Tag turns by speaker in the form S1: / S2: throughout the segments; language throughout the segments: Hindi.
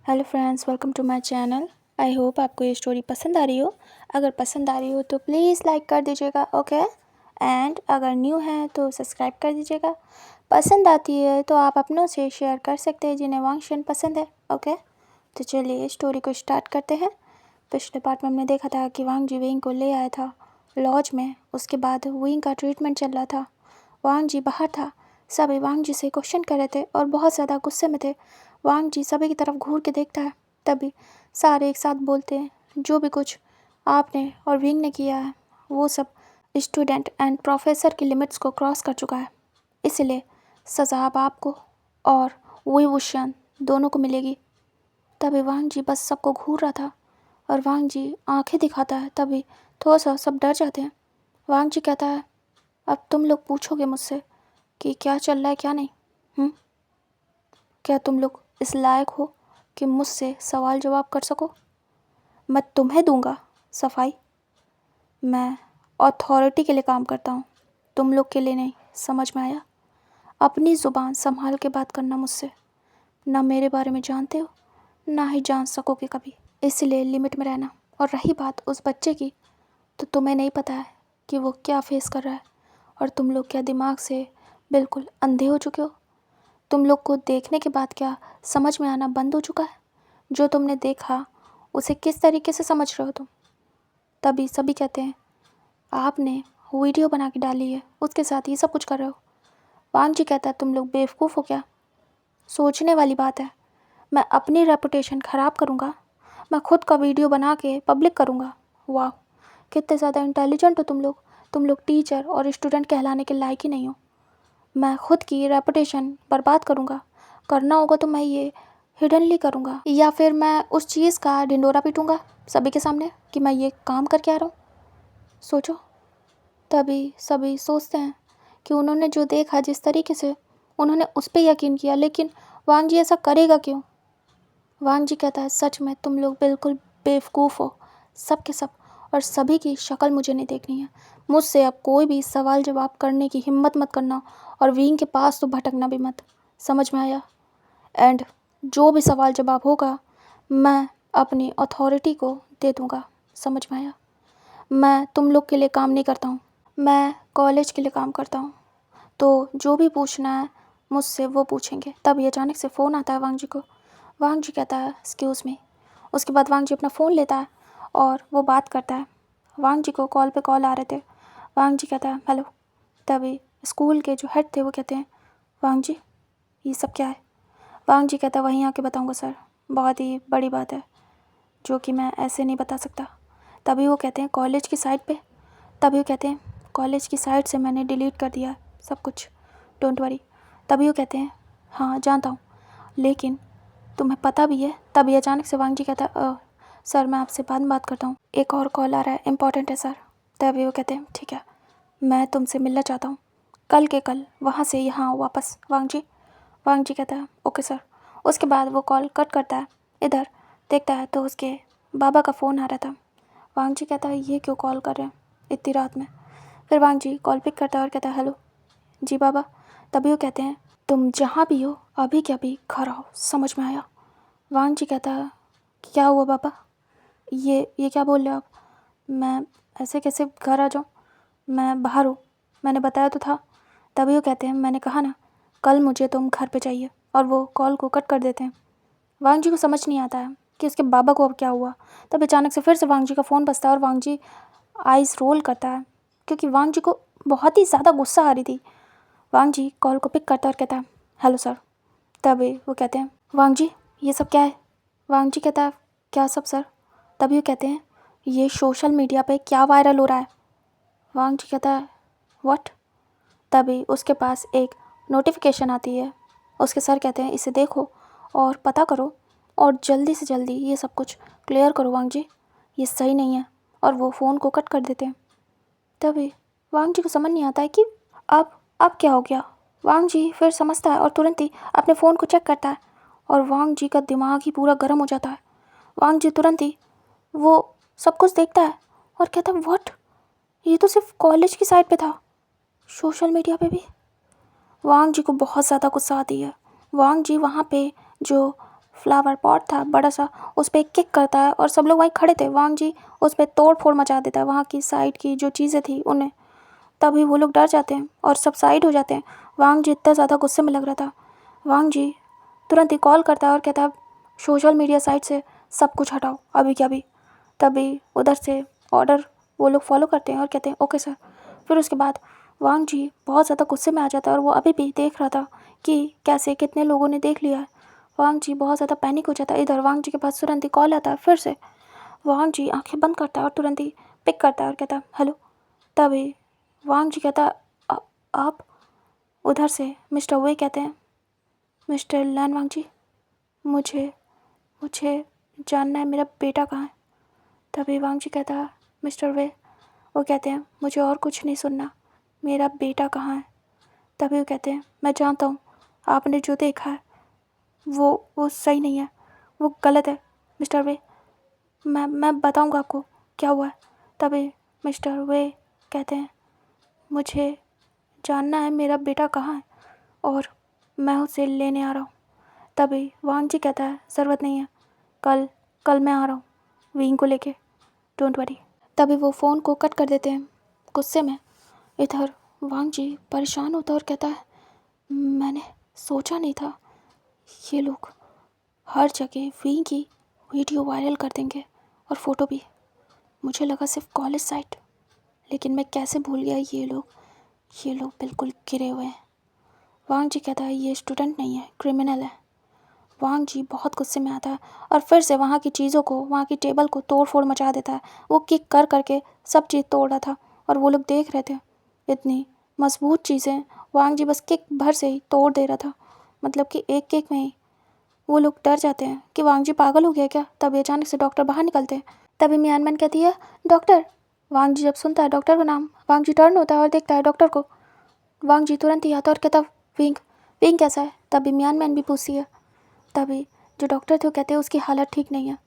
S1: Hello friends, welcome to my channel. I hope आपको ये स्टोरी पसंद आ रही हो। अगर पसंद आ रही हो तो प्लीज़ लाइक कर दीजिएगा, ओके। एंड अगर न्यू है तो सब्सक्राइब कर दीजिएगा। पसंद आती है तो आप अपनों से शेयर कर सकते हैं जिन्हें वांगशन पसंद है, ओके। तो चलिए स्टोरी को स्टार्ट करते हैं। पिछले पार्ट में हमने देखा था कि वांग जी विंग को ले आया था लॉज में। उसके बाद विंग का ट्रीटमेंट चल रहा था। वांग जी बाहर था। सभी वांग जी से क्वेश्चन कर रहे थे और बहुत ज़्यादा गुस्से में थे। वांग जी सभी की तरफ घूर के देखता है। तभी सारे एक साथ बोलते हैं, जो भी कुछ आपने और विंग ने किया है वो सब स्टूडेंट एंड प्रोफेसर की लिमिट्स को क्रॉस कर चुका है। इसलिए सज़ा अब आपको और वही वुशन दोनों को मिलेगी। तभी वांग जी बस सबको घूर रहा था और वांग जी आंखें दिखाता है। तभी थोड़ा सा सब डर जाते हैं। वांग जी कहता है, अब तुम लोग पूछोगे मुझसे कि क्या चल रहा है क्या नहीं। क्या तुम लोग इस लायक हो कि मुझसे सवाल जवाब कर सको? मैं तुम्हें दूंगा सफाई। मैं अथॉरिटी के लिए काम करता हूँ, तुम लोग के लिए नहीं। समझ में आया? अपनी ज़ुबान संभाल के बात करना मुझसे। ना मेरे बारे में जानते हो, ना ही जान सकोगे कभी। इसलिए लिमिट में रहना। और रही बात उस बच्चे की, तो तुम्हें नहीं पता है कि वो क्या फेस कर रहा है। और तुम लोग क्या दिमाग से बिल्कुल अंधे हो चुके हो? तुम लोग को देखने के बाद क्या समझ में आना बंद हो चुका है? जो तुमने देखा उसे किस तरीके से समझ रहे हो तुम? तभी सभी कहते हैं, आपने वीडियो बना के डाली है, उसके साथ ये सब कुछ कर रहे हो। वांग जी कहता है, तुम लोग बेवकूफ़ हो क्या? सोचने वाली बात है। मैं अपनी रेपुटेशन ख़राब करूँगा? मैं खुद का वीडियो बना के पब्लिक करूँगा? वाह, कितने ज़्यादा इंटेलिजेंट हो तुम लोग। तुम लोग टीचर और स्टूडेंट कहलाने के लायक ही नहीं हो। मैं खुद की रेपुटेशन बर्बाद करूँगा। करना होगा तो मैं ये हिडनली करूँगा, या फिर मैं उस चीज़ का ढिंडोरा पीटूँगा सभी के सामने कि मैं ये काम करके आ रहा हूँ। सोचो। तभी सभी सोचते हैं कि उन्होंने जो देखा, जिस तरीके से उन्होंने उस पर यकीन किया, लेकिन वांग जी ऐसा करेगा क्यों? वांग जी कहता है, सच में तुम लोग बिल्कुल बेवकूफ़ हो, सब के सब। और सभी की शक्ल मुझे नहीं देखनी है। मुझसे अब कोई भी सवाल जवाब करने की हिम्मत मत करना, और विंग के पास तो भटकना भी मत। समझ में आया? एंड जो भी सवाल जवाब होगा मैं अपनी अथॉरिटी को दे दूँगा। समझ में आया? मैं तुम लोग के लिए काम नहीं करता हूँ, मैं कॉलेज के लिए काम करता हूँ। तो जो भी पूछना है मुझसे वो पूछेंगे। तभी अचानक से फ़ोन आता है वांग जी को। वांग जी कहता है, एक्सक्यूज़ मी। उसके बाद वांग जी अपना फ़ोन लेता है और वो बात करता है। वांग जी को कॉल पे कॉल आ रहे थे। वांग जी कहता है, हेलो। तभी स्कूल के जो हेड थे वो कहते हैं, वांग जी ये सब क्या है? वांग जी कहता है, वहीं आके बताऊंगा सर, बहुत ही बड़ी बात है जो कि मैं ऐसे नहीं बता सकता। तभी वो कहते हैं, कॉलेज की साइट पे? तभी वो कहते हैं, कॉलेज की साइट से मैंने डिलीट कर दिया सब कुछ, डोंट वरी। तभी वो कहते हैं, हाँ जानता हूँ, लेकिन तुम्हें पता भी है? तभी अचानक से वांग जी कहता है, सर मैं आपसे बाद में बात करता हूँ, एक और कॉल आ रहा है, इम्पॉर्टेंट है सर। तभी वो कहते हैं, ठीक है, मैं तुमसे मिलना चाहता हूँ, कल के कल वहाँ से यहाँ वापस। वांग जी कहता है, ओके सर। उसके बाद वो कॉल कट करता है। इधर देखता है तो उसके बाबा का फ़ोन आ रहा था। वांग जी कहता है, ये क्यों कॉल कर रहे हैं इतनी रात में? फिर वांग जी कॉल पिक करता है और कहता है, हेलो जी बाबा। तभी वो कहते हैं, तुम जहाँ भी हो अभी के अभी घर आओ, समझ में आया? वांग जी कहता है, क्या हुआ बाबा? ये क्या बोल रहे हो आप? मैं ऐसे कैसे घर आ जाऊँ? मैं बाहर हूँ, मैंने बताया तो था। तभी वो कहते हैं, मैंने कहा ना कल मुझे तुम घर पे चाहिए, और वो कॉल को कट कर देते हैं। वांग जी को समझ नहीं आता है कि उसके बाबा को अब क्या हुआ। तब अचानक से फिर से वांग जी का फ़ोन बजता है और वांग जी आइज़ रोल करता है, क्योंकि वांग जी को बहुत ही ज़्यादा गुस्सा आ रही थी। वांग जी कॉल को पिक करता है और कहता है, हेलो सर। तभी वो कहते हैं, वांग जी ये सब क्या है? वांग जी कहता है, क्या सब सर? तभी वो कहते हैं, ये सोशल मीडिया पे क्या वायरल हो रहा है? वांग जी कहता है, व्हाट? तभी उसके पास एक नोटिफिकेशन आती है। उसके सर कहते हैं, इसे देखो और पता करो, और जल्दी से जल्दी ये सब कुछ क्लियर करो वांग जी, ये सही नहीं है। और वो फ़ोन को कट कर देते हैं। तभी वांग जी को समझ नहीं आता है कि अब क्या हो गया। वांग जी फिर समझता है और तुरंत ही अपने फ़ोन को चेक करता है, और वांग जी का दिमाग ही पूरा गर्म हो जाता है। वांग जी तुरंत ही वो सब कुछ देखता है और कहता है, व्हाट? ये तो सिर्फ कॉलेज की साइट पे था, सोशल मीडिया पे भी? वांग जी को बहुत ज़्यादा गुस्सा आती है। वांग जी वहाँ पे जो फ्लावर पॉट था बड़ा सा, उस पर किक करता है और सब लोग वहीं खड़े थे। वांग जी उस पर तोड़ फोड़ मचा देता है, वहाँ की साइड की जो चीज़ें थी उन्हें। तभी वो लोग डर जाते हैं और सब साइड हो जाते हैं। वांग जी इतना ज़्यादा गुस्से में लग रहा था। वांग जी तुरंत ही कॉल करता है और कहता है सोशल मीडिया साइट से सब कुछ हटाओ अभी क्या भी। तभी उधर से ऑर्डर वो लोग फॉलो करते हैं और कहते हैं ओके सर। फिर उसके बाद वांग जी बहुत ज़्यादा गुस्से में आ जाता है और वो अभी भी देख रहा था कि कैसे कितने लोगों ने देख लिया है। वांग जी बहुत ज़्यादा पैनिक हो जाता है। इधर वांग जी के पास तुरंत ही कॉल आता है फिर से। वांग जी आंखें बंद करता है और तुरंत ही पिक करता है और कहता है हेलो। तभी वांग जी कहता है आप। उधर से मिस्टर वे कहते हैं मिस्टर लैन वांग जी, मुझे मुझे जानना है मेरा बेटा कहाँ है। तभी वांग जी कहता है मिस्टर वे, वो कहते हैं मुझे और कुछ नहीं सुनना, मेरा बेटा कहाँ है। तभी वो कहते हैं मैं जानता हूँ आपने जो देखा है वो सही नहीं है, वो गलत है मिस्टर वे, मैं बताऊँगा आपको क्या हुआ है। तभी मिस्टर वे कहते हैं मुझे जानना है मेरा बेटा कहाँ है और मैं उसे लेने आ रहा हूँ। तभी वांग जी कहता है ज़रूरत नहीं है, कल कल मैं आ रहा हूँ विंग को लेके, डोंट वरी। तभी वो फ़ोन को कट कर देते हैं गुस्से में। इधर वांग जी परेशान होता है और कहता है मैंने सोचा नहीं था ये लोग हर जगह विंग की वीडियो वायरल कर देंगे और फ़ोटो भी। मुझे लगा सिर्फ कॉलेज साइट, लेकिन मैं कैसे भूल गया ये लोग बिल्कुल गिरे हुए हैं। वांग जी कहता है ये स्टूडेंट नहीं है, क्रिमिनल है। वांग जी बहुत गुस्से में आता है और फिर से वहाँ की चीज़ों को, वहाँ की टेबल को तोड़ फोड़ मचा देता है। वो किक कर करके सब चीज़ तोड़ रहा था और वो लोग देख रहे थे। इतनी मजबूत चीज़ें वांग जी बस किक भर से ही तोड़ दे रहा था, मतलब कि एक किक में ही। वो लोग डर जाते हैं कि वांग जी पागल हो गया क्या। तभी अचानक से डॉक्टर बाहर निकलते हैं। तभी म्यानमैन कहती है डॉक्टर। वांग जी जब सुनता है डॉक्टर का नाम, वांग जी टर्न होता है और देखता है डॉक्टर को। वांग जी तुरंत ही आता है और कहता विंग विंग कैसा है। तभी म्यानमैन भी पूछती है। तभी जो डॉक्टर थे वो कहते हैं उसकी हालत ठीक नहीं है,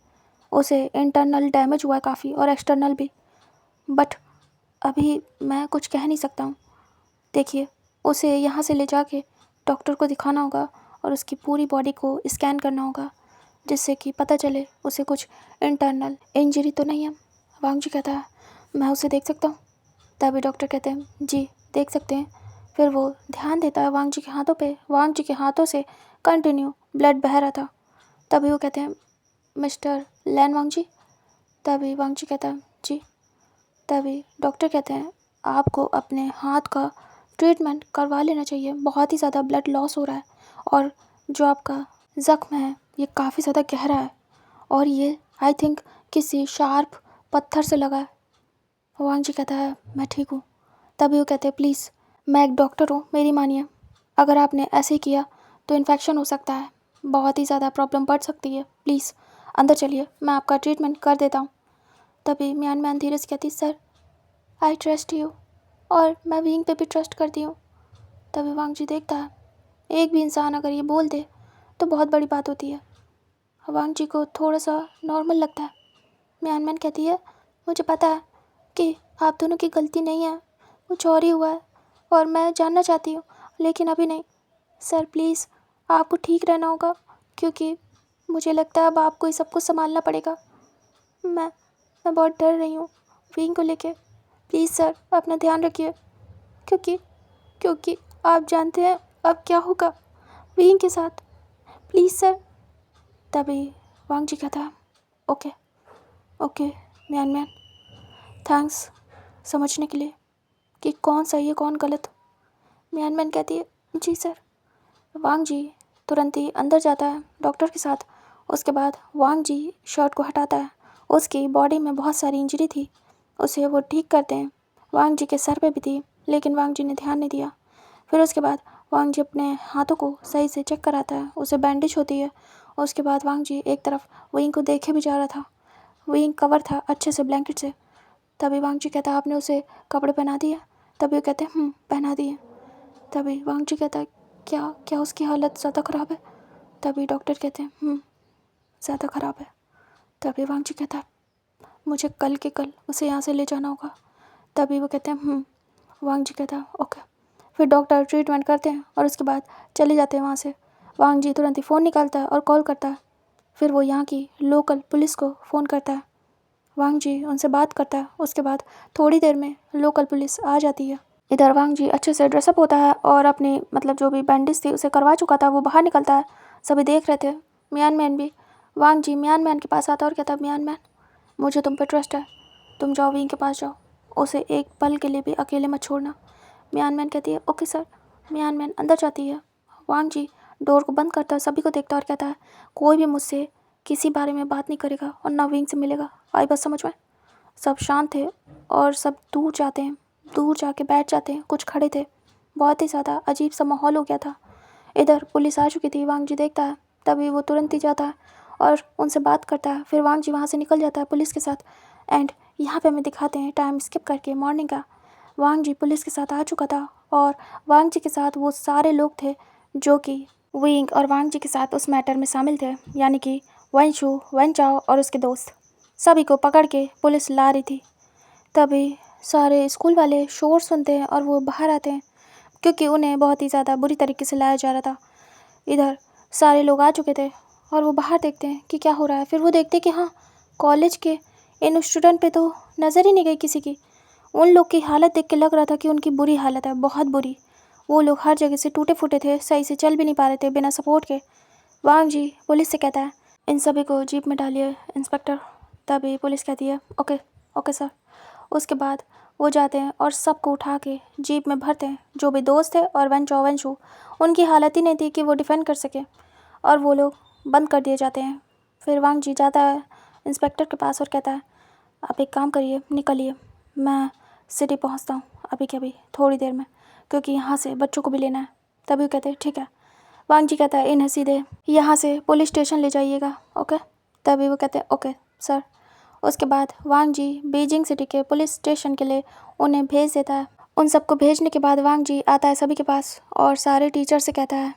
S1: उसे इंटरनल डैमेज हुआ है काफ़ी और एक्सटर्नल भी, बट अभी मैं कुछ कह नहीं सकता हूँ। देखिए उसे यहाँ से ले जाके डॉक्टर को दिखाना होगा और उसकी पूरी बॉडी को स्कैन करना होगा, जिससे कि पता चले उसे कुछ इंटरनल इंजरी तो नहीं है। वांग जी कहता है मैं उसे देख सकता हूँ। तभी डॉक्टर कहते हैं जी देख सकते हैं। फिर वो ध्यान देता है वांग जी के हाथों पे। वांग जी के हाथों से कंटिन्यू ब्लड बह रहा था। तभी वो कहते हैं मिस्टर लैन वांग जी। तभी वांग जी कहता है जी। तभी डॉक्टर कहते हैं आपको अपने हाथ का ट्रीटमेंट करवा लेना चाहिए, बहुत ही ज़्यादा ब्लड लॉस हो रहा है और जो आपका ज़ख्म है ये काफ़ी ज़्यादा गहरा है और ये आई थिंक किसी शार्प पत्थर से लगा है। वांग जी कहता है मैं ठीक हूँ। तभी वो कहते हैं प्लीज़ मैं एक डॉक्टर हूँ, मेरी मानिए, अगर आपने ऐसे ही किया तो इन्फेक्शन हो सकता है, बहुत ही ज़्यादा प्रॉब्लम बढ़ सकती है, प्लीज़ अंदर चलिए मैं आपका ट्रीटमेंट कर देता हूँ। तभी म्यानमैन धीरे से कहती सर आई ट्रस्ट यू और मैं विंग पे भी ट्रस्ट करती हूँ। तभी वांग जी देखता है एक भी इंसान अगर ये बोल दे तो बहुत बड़ी बात होती है। वांग जी को थोड़ा सा नॉर्मल लगता है। म्यानमैन कहती है मुझे पता है कि आप दोनों की गलती नहीं है, कुछ और ही हुआ है और मैं जानना चाहती हूँ, लेकिन अभी नहीं। सर प्लीज़ आपको ठीक रहना होगा क्योंकि मुझे लगता है अब आपको ये सब कुछ संभालना पड़ेगा। मैं बहुत डर रही हूँ विंग को लेके। प्लीज़ सर अपना ध्यान रखिए क्योंकि क्योंकि आप जानते हैं अब क्या होगा विंग के साथ, प्लीज़ सर। तभी वांग जी कहता है ओके ओके म्यानमैन, थैंक्स समझने के लिए कि कौन सही है कौन गलत। म्यानमैन कहती है जी सर। वांग जी तुरंत ही अंदर जाता है डॉक्टर के साथ। उसके बाद वांग जी शर्ट को हटाता है, उसकी बॉडी में बहुत सारी इंजरी थी, उसे वो ठीक करते हैं। वांग जी के सर पे भी थी लेकिन वांग जी ने ध्यान नहीं दिया। फिर उसके बाद वांग जी अपने हाथों को सही से चेक कराता है, उसे बैंडेज होती है। उसके बाद वांग जी एक तरफ विंग को देखे भी जा रहा था, विंग कवर था अच्छे से ब्लैंकेट से। तभी वांग जी कहता आपने उसे कपड़े पहना दिए। तभी वो कहते हैं पहना दिए। तभी वांग जी कहता है क्या क्या उसकी हालत ज़्यादा ख़राब है। तभी डॉक्टर कहते हैं ज़्यादा ख़राब है। तभी वांग जी कहता है मुझे कल के कल उसे यहाँ से ले जाना होगा। तभी वो कहते हैं वांग जी कहता है ओके। फिर डॉक्टर ट्रीटमेंट करते हैं और उसके बाद चले जाते हैं वहाँ से। वांग जी तुरंत ही फ़ोन निकालता है और कॉल करता है फिर वो यहाँ की लोकल पुलिस को फ़ोन करता है। वांग जी उनसे बात करता है। उसके बाद थोड़ी देर में लोकल पुलिस आ जाती है। इधर वांग जी अच्छे से ड्रेसअप होता है और अपनी मतलब जो भी बैंडेज थी उसे करवा चुका था, वो बाहर निकलता है। सभी देख रहे थे। मियान मैन भी। वांग जी मियान मैन के पास आता है और कहता है, मियान मैन मुझे तुम पे ट्रस्ट है, तुम जाओ विंग के पास जाओ, उसे एक पल के लिए भी अकेले मत छोड़ना। मियान मैन कहती है ओके सर। मियान मैन अंदर जाती है। वांग जी डोर को बंद करता है, सभी को देखता है और कहता है, कोई भी मुझसे किसी बारे में बात नहीं करेगा और ना विंग से मिलेगा। आई बस समझ में। सब शांत थे और सब दूर जाते हैं, दूर जाके बैठ जाते हैं, कुछ खड़े थे। बहुत ही ज़्यादा अजीब सा माहौल हो गया था। इधर पुलिस आ चुकी थी। वांग जी देखता है, तभी वो तुरंत ही जाता है और उनसे बात करता है। फिर वांग जी वहाँ से निकल जाता है पुलिस के साथ। एंड यहाँ पे हमें दिखाते हैं टाइम स्किप करके मॉर्निंग का। वांग जी पुलिस के साथ आ चुका था और वांग जी के साथ वो सारे लोग थे जो कि विंग और वांग जी के साथ उस मैटर में शामिल थे, यानी कि वंशु, वन चाओ और उसके दोस्त। सभी को पकड़ के पुलिस ला रही थी। तभी सारे स्कूल वाले शोर सुनते हैं और वो बाहर आते हैं क्योंकि उन्हें बहुत ही ज़्यादा बुरी तरीके से लाया जा रहा था। इधर सारे लोग आ चुके थे और वो बाहर देखते हैं कि क्या हो रहा है। फिर वो देखते हैं कि हाँ, कॉलेज के इन स्टूडेंट पे तो नज़र ही नहीं गई किसी की। उन लोग की हालत देख के लग रहा था कि उनकी बुरी हालत है, बहुत बुरी। वो लोग हर जगह से टूटे फूटे थे, सही से चल भी नहीं पा रहे थे बिना सपोर्ट के। वांग जी पुलिस से कहता है, इन सभी को जीप में डालिए इंस्पेक्टर। तभी पुलिस कहती है ओके ओके सर। उसके बाद वो जाते हैं और सबको उठा के जीप में भरते हैं, जो भी दोस्त थे और वंशु। उनकी हालत ही नहीं थी कि वो डिफेंड कर सके और वो लोग बंद कर दिए जाते हैं। फिर वांग जी जाता है इंस्पेक्टर के पास और कहता है, आप एक काम करिए, निकलिए, मैं सिटी पहुंचता हूँ अभी के अभी, थोड़ी देर में, क्योंकि यहाँ से बच्चों को भी लेना है। तभी वो कहते हैं ठीक है। वांग जी कहता है, इन्हें सीधे यहाँ से पुलिस स्टेशन ले जाइएगा, ओके। तभी वो कहते हैं ओके सर। उसके बाद वांग जी बीजिंग सिटी के पुलिस स्टेशन के लिए उन्हें भेज देता है। उन सबको भेजने के बाद वांग जी आता है सभी के पास और सारे टीचर से कहता है,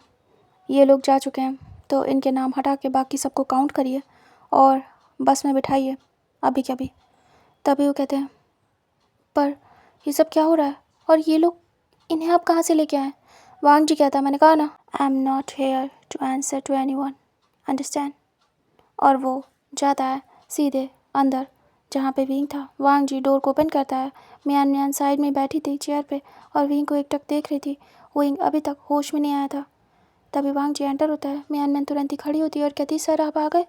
S1: ये लोग जा चुके हैं तो इनके नाम हटा के बाकी सबको काउंट करिए और बस में बिठाइए अभी के अभी। तभी वो कहते हैं, पर ये सब क्या हो रहा है और ये लोग, इन्हें आप कहाँ से लेके आए? वांग जी कहता है, मैंने कहा ना, I am not here to answer to anyone, understand. और वो जाता है सीधे अंदर जहाँ पे विंग था। वांग जी डोर को ओपन करता है। मियान मियान साइड में बैठी थी चेयर पे और विंग को एकटक देख रही थी। विंग अभी तक होश में नहीं आया था। तभी वांग जी एंटर होता है। मियान मैन तुरंत ही खड़ी होती है और कहती, सर आप आ गए।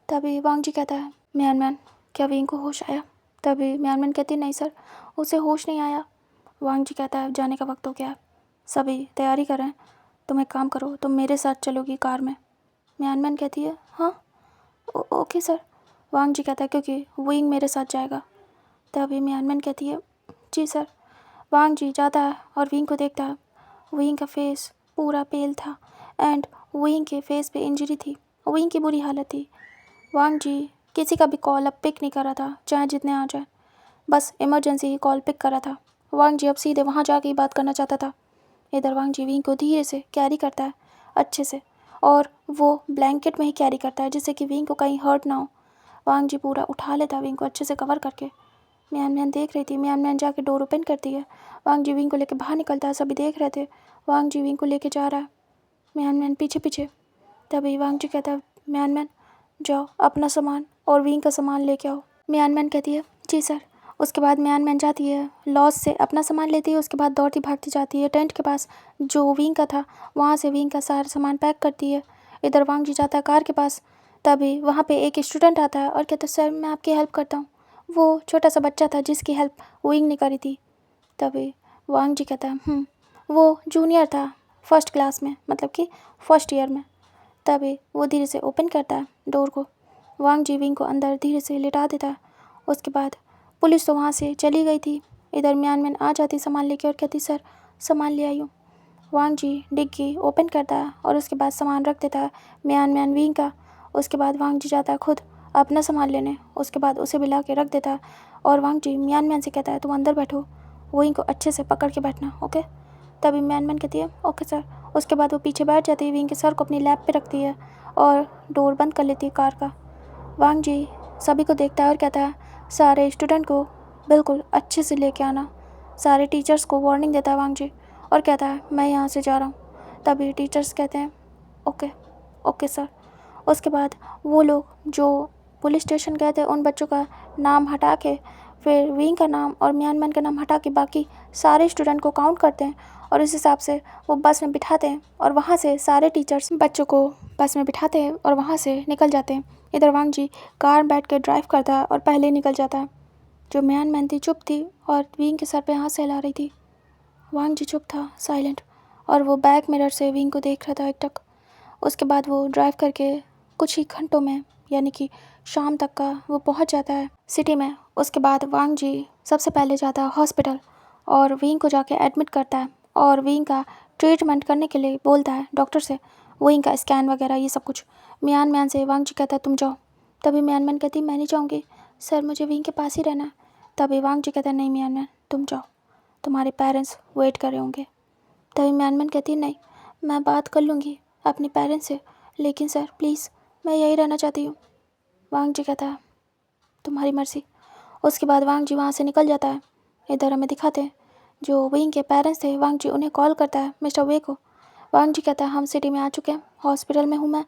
S1: तभी वांग जी कहता है, मियान मैन क्या विंग को होश आया? तभी मियान मैन कहती, नहीं सर, उसे होश नहीं आया। वांग जी कहता है, जाने का वक्त हो गया है, सभी तैयारी करें, तुम एक काम करो, तुम मेरे साथ चलोगी कार में। मियान मैन कहती है, हाँ ओके सर। वांग जी कहता है, क्योंकि विंग मेरे साथ जाएगा। तभी मियान मैन कहती है, जी सर। वांग जी जाता है और विंग को देखता है। विंग का फेस पूरा पेल था एंड विंग के फेस पे इंजरी थी। विंग की बुरी हालत थी। वांग जी किसी का भी कॉल अब पिक नहीं कर रहा था, चाहे जितने आ जाए, बस इमरजेंसी ही कॉल पिक कर रहा था। वांग जी अब सीधे वहाँ जाके ही बात करना चाहता था। इधर वांग जी विंग को धीरे से कैरी करता है, अच्छे से, और वो ब्लैंकेट में ही कैरी करता है जिससे कि विंग को कहीं हर्ट ना हो। वांग जी पूरा उठा लेता है विंग को अच्छे से कवर करके। मियान मैन देख रही थी। मियान मैन जाके डोर ओपन करती है। वांग जी विंग को लेके बाहर निकलता है। सभी देख रहे थे। वांग जी विंग को लेके जा रहा है, मियान मैन पीछे पीछे। तभी वांग जी कहता है, मियान मैन जाओ अपना सामान और विंग का सामान लेके आओ। मियान मैन कहती है, जी सर। उसके बाद मियान मैन जाती है, लॉज से अपना सामान लेती है। उसके बाद दौड़ती भागती जाती है टेंट के पास जो विंग का था, वहाँ से विंग का सारा सामान पैक करती है। इधर वांग जी जाता है कार के पास। तभी वहाँ पे एक स्टूडेंट आता है और कहता है, सर मैं आपकी हेल्प करता हूँ। वो छोटा सा बच्चा था जिसकी हेल्प विंग ने करी थी। तभी वांग जी कहता है, वो जूनियर था, फर्स्ट क्लास में, मतलब कि फर्स्ट ईयर में। तभी वो धीरे से ओपन करता है डोर को। वांग जी विंग को अंदर धीरे से लिटा देता है। उसके बाद पुलिस तो वहाँ से चली गई थी। इधर मियान मैन आ जाती सामान लेके और कहती, सर सामान ले आई हूँ। वांग जी डिग्गी ओपन करता है और उसके बाद सामान रख देता है मियान मैन विंग का। उसके बाद वांग जी जाता है खुद अपना सामान लेने। उसके बाद उसे भी ला के रख देता है और वांग जी मियान मैन से कहता है, तुम अंदर बैठो, विंग को अच्छे से पकड़ के बैठना, ओके। तभी मियान मैन कहती है, ओके सर। उसके बाद वो पीछे बैठ जाती है, विंग के सर को अपनी लैप पे रखती है और डोर बंद कर लेती है कार का। वांग जी सभी को देखता है और कहता है, सारे स्टूडेंट को बिल्कुल अच्छे से लेके आना। सारे टीचर्स को वार्निंग देता है वांग जी और कहता है, मैं यहाँ से जा रहा हूँ। तभी टीचर्स कहते हैं, ओके ओके सर। उसके बाद वो लोग जो पुलिस स्टेशन गए थे उन बच्चों का नाम हटा के फिर विंग का नाम और म्यानमैन का नाम हटा के बाकी सारे स्टूडेंट को काउंट करते हैं और इस हिसाब से वो बस में बिठाते हैं और वहाँ से सारे टीचर्स बच्चों को बस में बिठाते हैं और वहाँ से निकल जाते हैं। इधर वांग जी कार में बैठ के ड्राइव करता है और पहले ही निकल जाता है। जो म्यानमैन थी चुप थी और विंग के सर पे हाथ सहला रही थी। वांग जी चुप था, साइलेंट, और वो बैक मिरर से विंग को देख रहा था एकटक। उसके बाद वो ड्राइव करके कुछ ही घंटों में यानी कि शाम तक का वो पहुंच जाता है सिटी में। उसके बाद वांग जी सबसे पहले जाता है हॉस्पिटल और विंग को जाके एडमिट करता है और विंग का ट्रीटमेंट करने के लिए बोलता है डॉक्टर से, विंग का स्कैन वगैरह ये सब कुछ। म्यान से वांग जी कहता है तुम जाओ। तभी म्यान कहती मैं नहीं जाऊँगी सर, मुझे विंग के पास ही रहना है। तभी वांग जी कहता है नहीं म्यान तुम जाओ, तुम्हारे पेरेंट्स वेट कर रहे होंगे। तभी म्यान कहती नहीं, मैं बात कर लूँगी अपने पेरेंट्स से, लेकिन सर प्लीज़ मैं यही रहना चाहती हूँ। वांग जी कहता है तुम्हारी मर्ज़ी। उसके बाद वांग जी वहाँ से निकल जाता है। इधर हमें दिखाते हैं जो विंग के पेरेंट्स थे, वांग जी उन्हें कॉल करता है मिस्टर वे को। वांग जी कहता है हम सिटी में आ चुके हैं, हॉस्पिटल में हूँ मैं,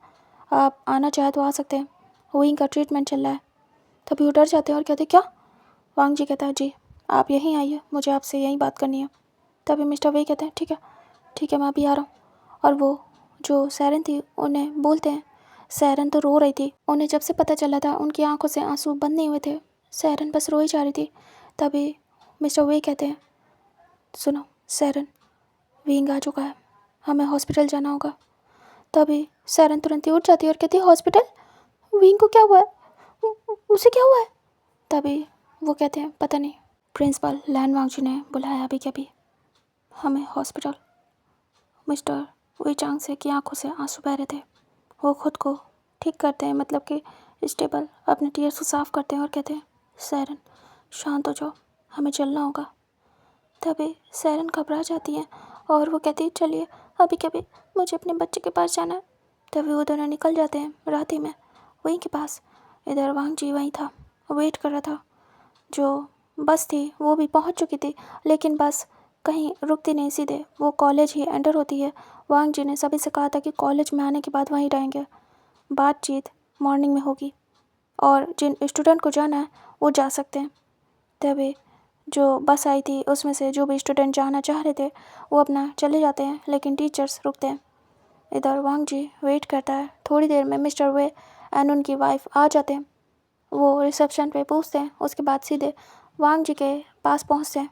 S1: आप आना चाहे तो आ सकते हैं, विंग का ट्रीटमेंट चल रहा है। तभी वो डर जाते हैं और कहते क्या? वांग जी कहता है जी आप यहीं आइए, मुझे आपसे यहीं बात करनी है। तभी मिस्टर वे कहते हैं ठीक है मैं अभी आ रहा हूँ। और वो जो सैरन थी उन्हें बोलते हैं। सैरन तो रो रही थी, उन्हें जब से पता चला था उनकी आंखों से आंसू बंद नहीं हुए थे, सैरन बस रो ही जा रही थी। तभी मिस्टर वे कहते हैं सुनो सैरन, विंग आ चुका है, हमें हॉस्पिटल जाना होगा। तभी सैरन तुरंत ही उठ जाती है और कहती है हॉस्पिटल? विंग को क्या हुआ है? उसे क्या हुआ है? तभी वो कहते हैं पता नहीं, प्रिंसिपल लैन वांगजू ने बुलाया अभी के अभी हमें हॉस्पिटल। मिस्टर वे चांग से की आंखों से आंसू बह रहे थे, वो खुद को ठीक करते हैं, मतलब कि स्टेबल अपने टीयर्स को साफ करते हैं और कहते हैं सैरन शांत हो जाओ, हमें चलना होगा। तभी सैरन घबरा जाती है और वो कहती है चलिए अभी कभी मुझे अपने बच्चे के पास जाना है। तभी वो दोनों निकल जाते हैं राती में वहीं के पास। इधर वांग जी वहीं था, वेट कर रहा था। जो बस थी वो भी पहुंच चुकी थी, लेकिन बस कहीं रुकती नहीं, सीधे वो कॉलेज ही एंटर होती है। वांग जी ने सभी से कहा था कि कॉलेज में आने के बाद वहीं रहेंगे, बातचीत मॉर्निंग में होगी और जिन स्टूडेंट को जाना है वो जा सकते हैं। तभी जो बस आई थी उसमें से जो भी स्टूडेंट जाना चाह रहे थे वो अपना चले जाते हैं, लेकिन टीचर्स रुकते हैं। इधर वांग जी वेट करता है। थोड़ी देर में मिस्टर वे एंड उनकी वाइफ आ जाते हैं। वो रिसेप्शन पे पूछते हैं, उसके बाद सीधे वांग जी के पास पहुंचते हैं।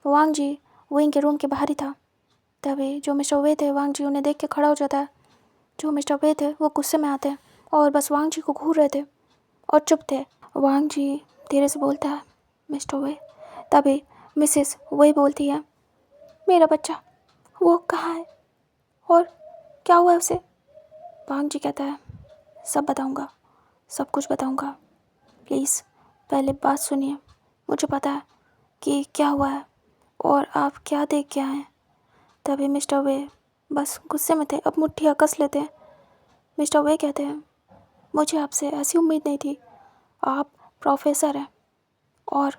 S1: वांग जी विंग के रूम के बाहर ही था। तभी जो मिस्टर वे थे वांग जी उन्हें देख के खड़ा हो जाता है। जो मिस्टर वे थे वो गुस्से में आते हैं और बस वांग जी को घूर रहे थे और चुप थे। वांग जी धीरे से बोलता है मिस्टर वे। तभी मिसेस वे बोलती है मेरा बच्चा वो कहाँ है और क्या हुआ है उसे? वांग जी कहता है सब बताऊँगा, सब कुछ बताऊँगा, प्लीज़ पहले बात सुनिए, मुझे पता है कि क्या हुआ है और आप क्या देख के आए हैं। तभी मिस्टर वे बस गुस्से में थे, अब मुट्ठियाँ कस लेते हैं। मिस्टर वे कहते हैं मुझे आपसे ऐसी उम्मीद नहीं थी, आप प्रोफेसर हैं और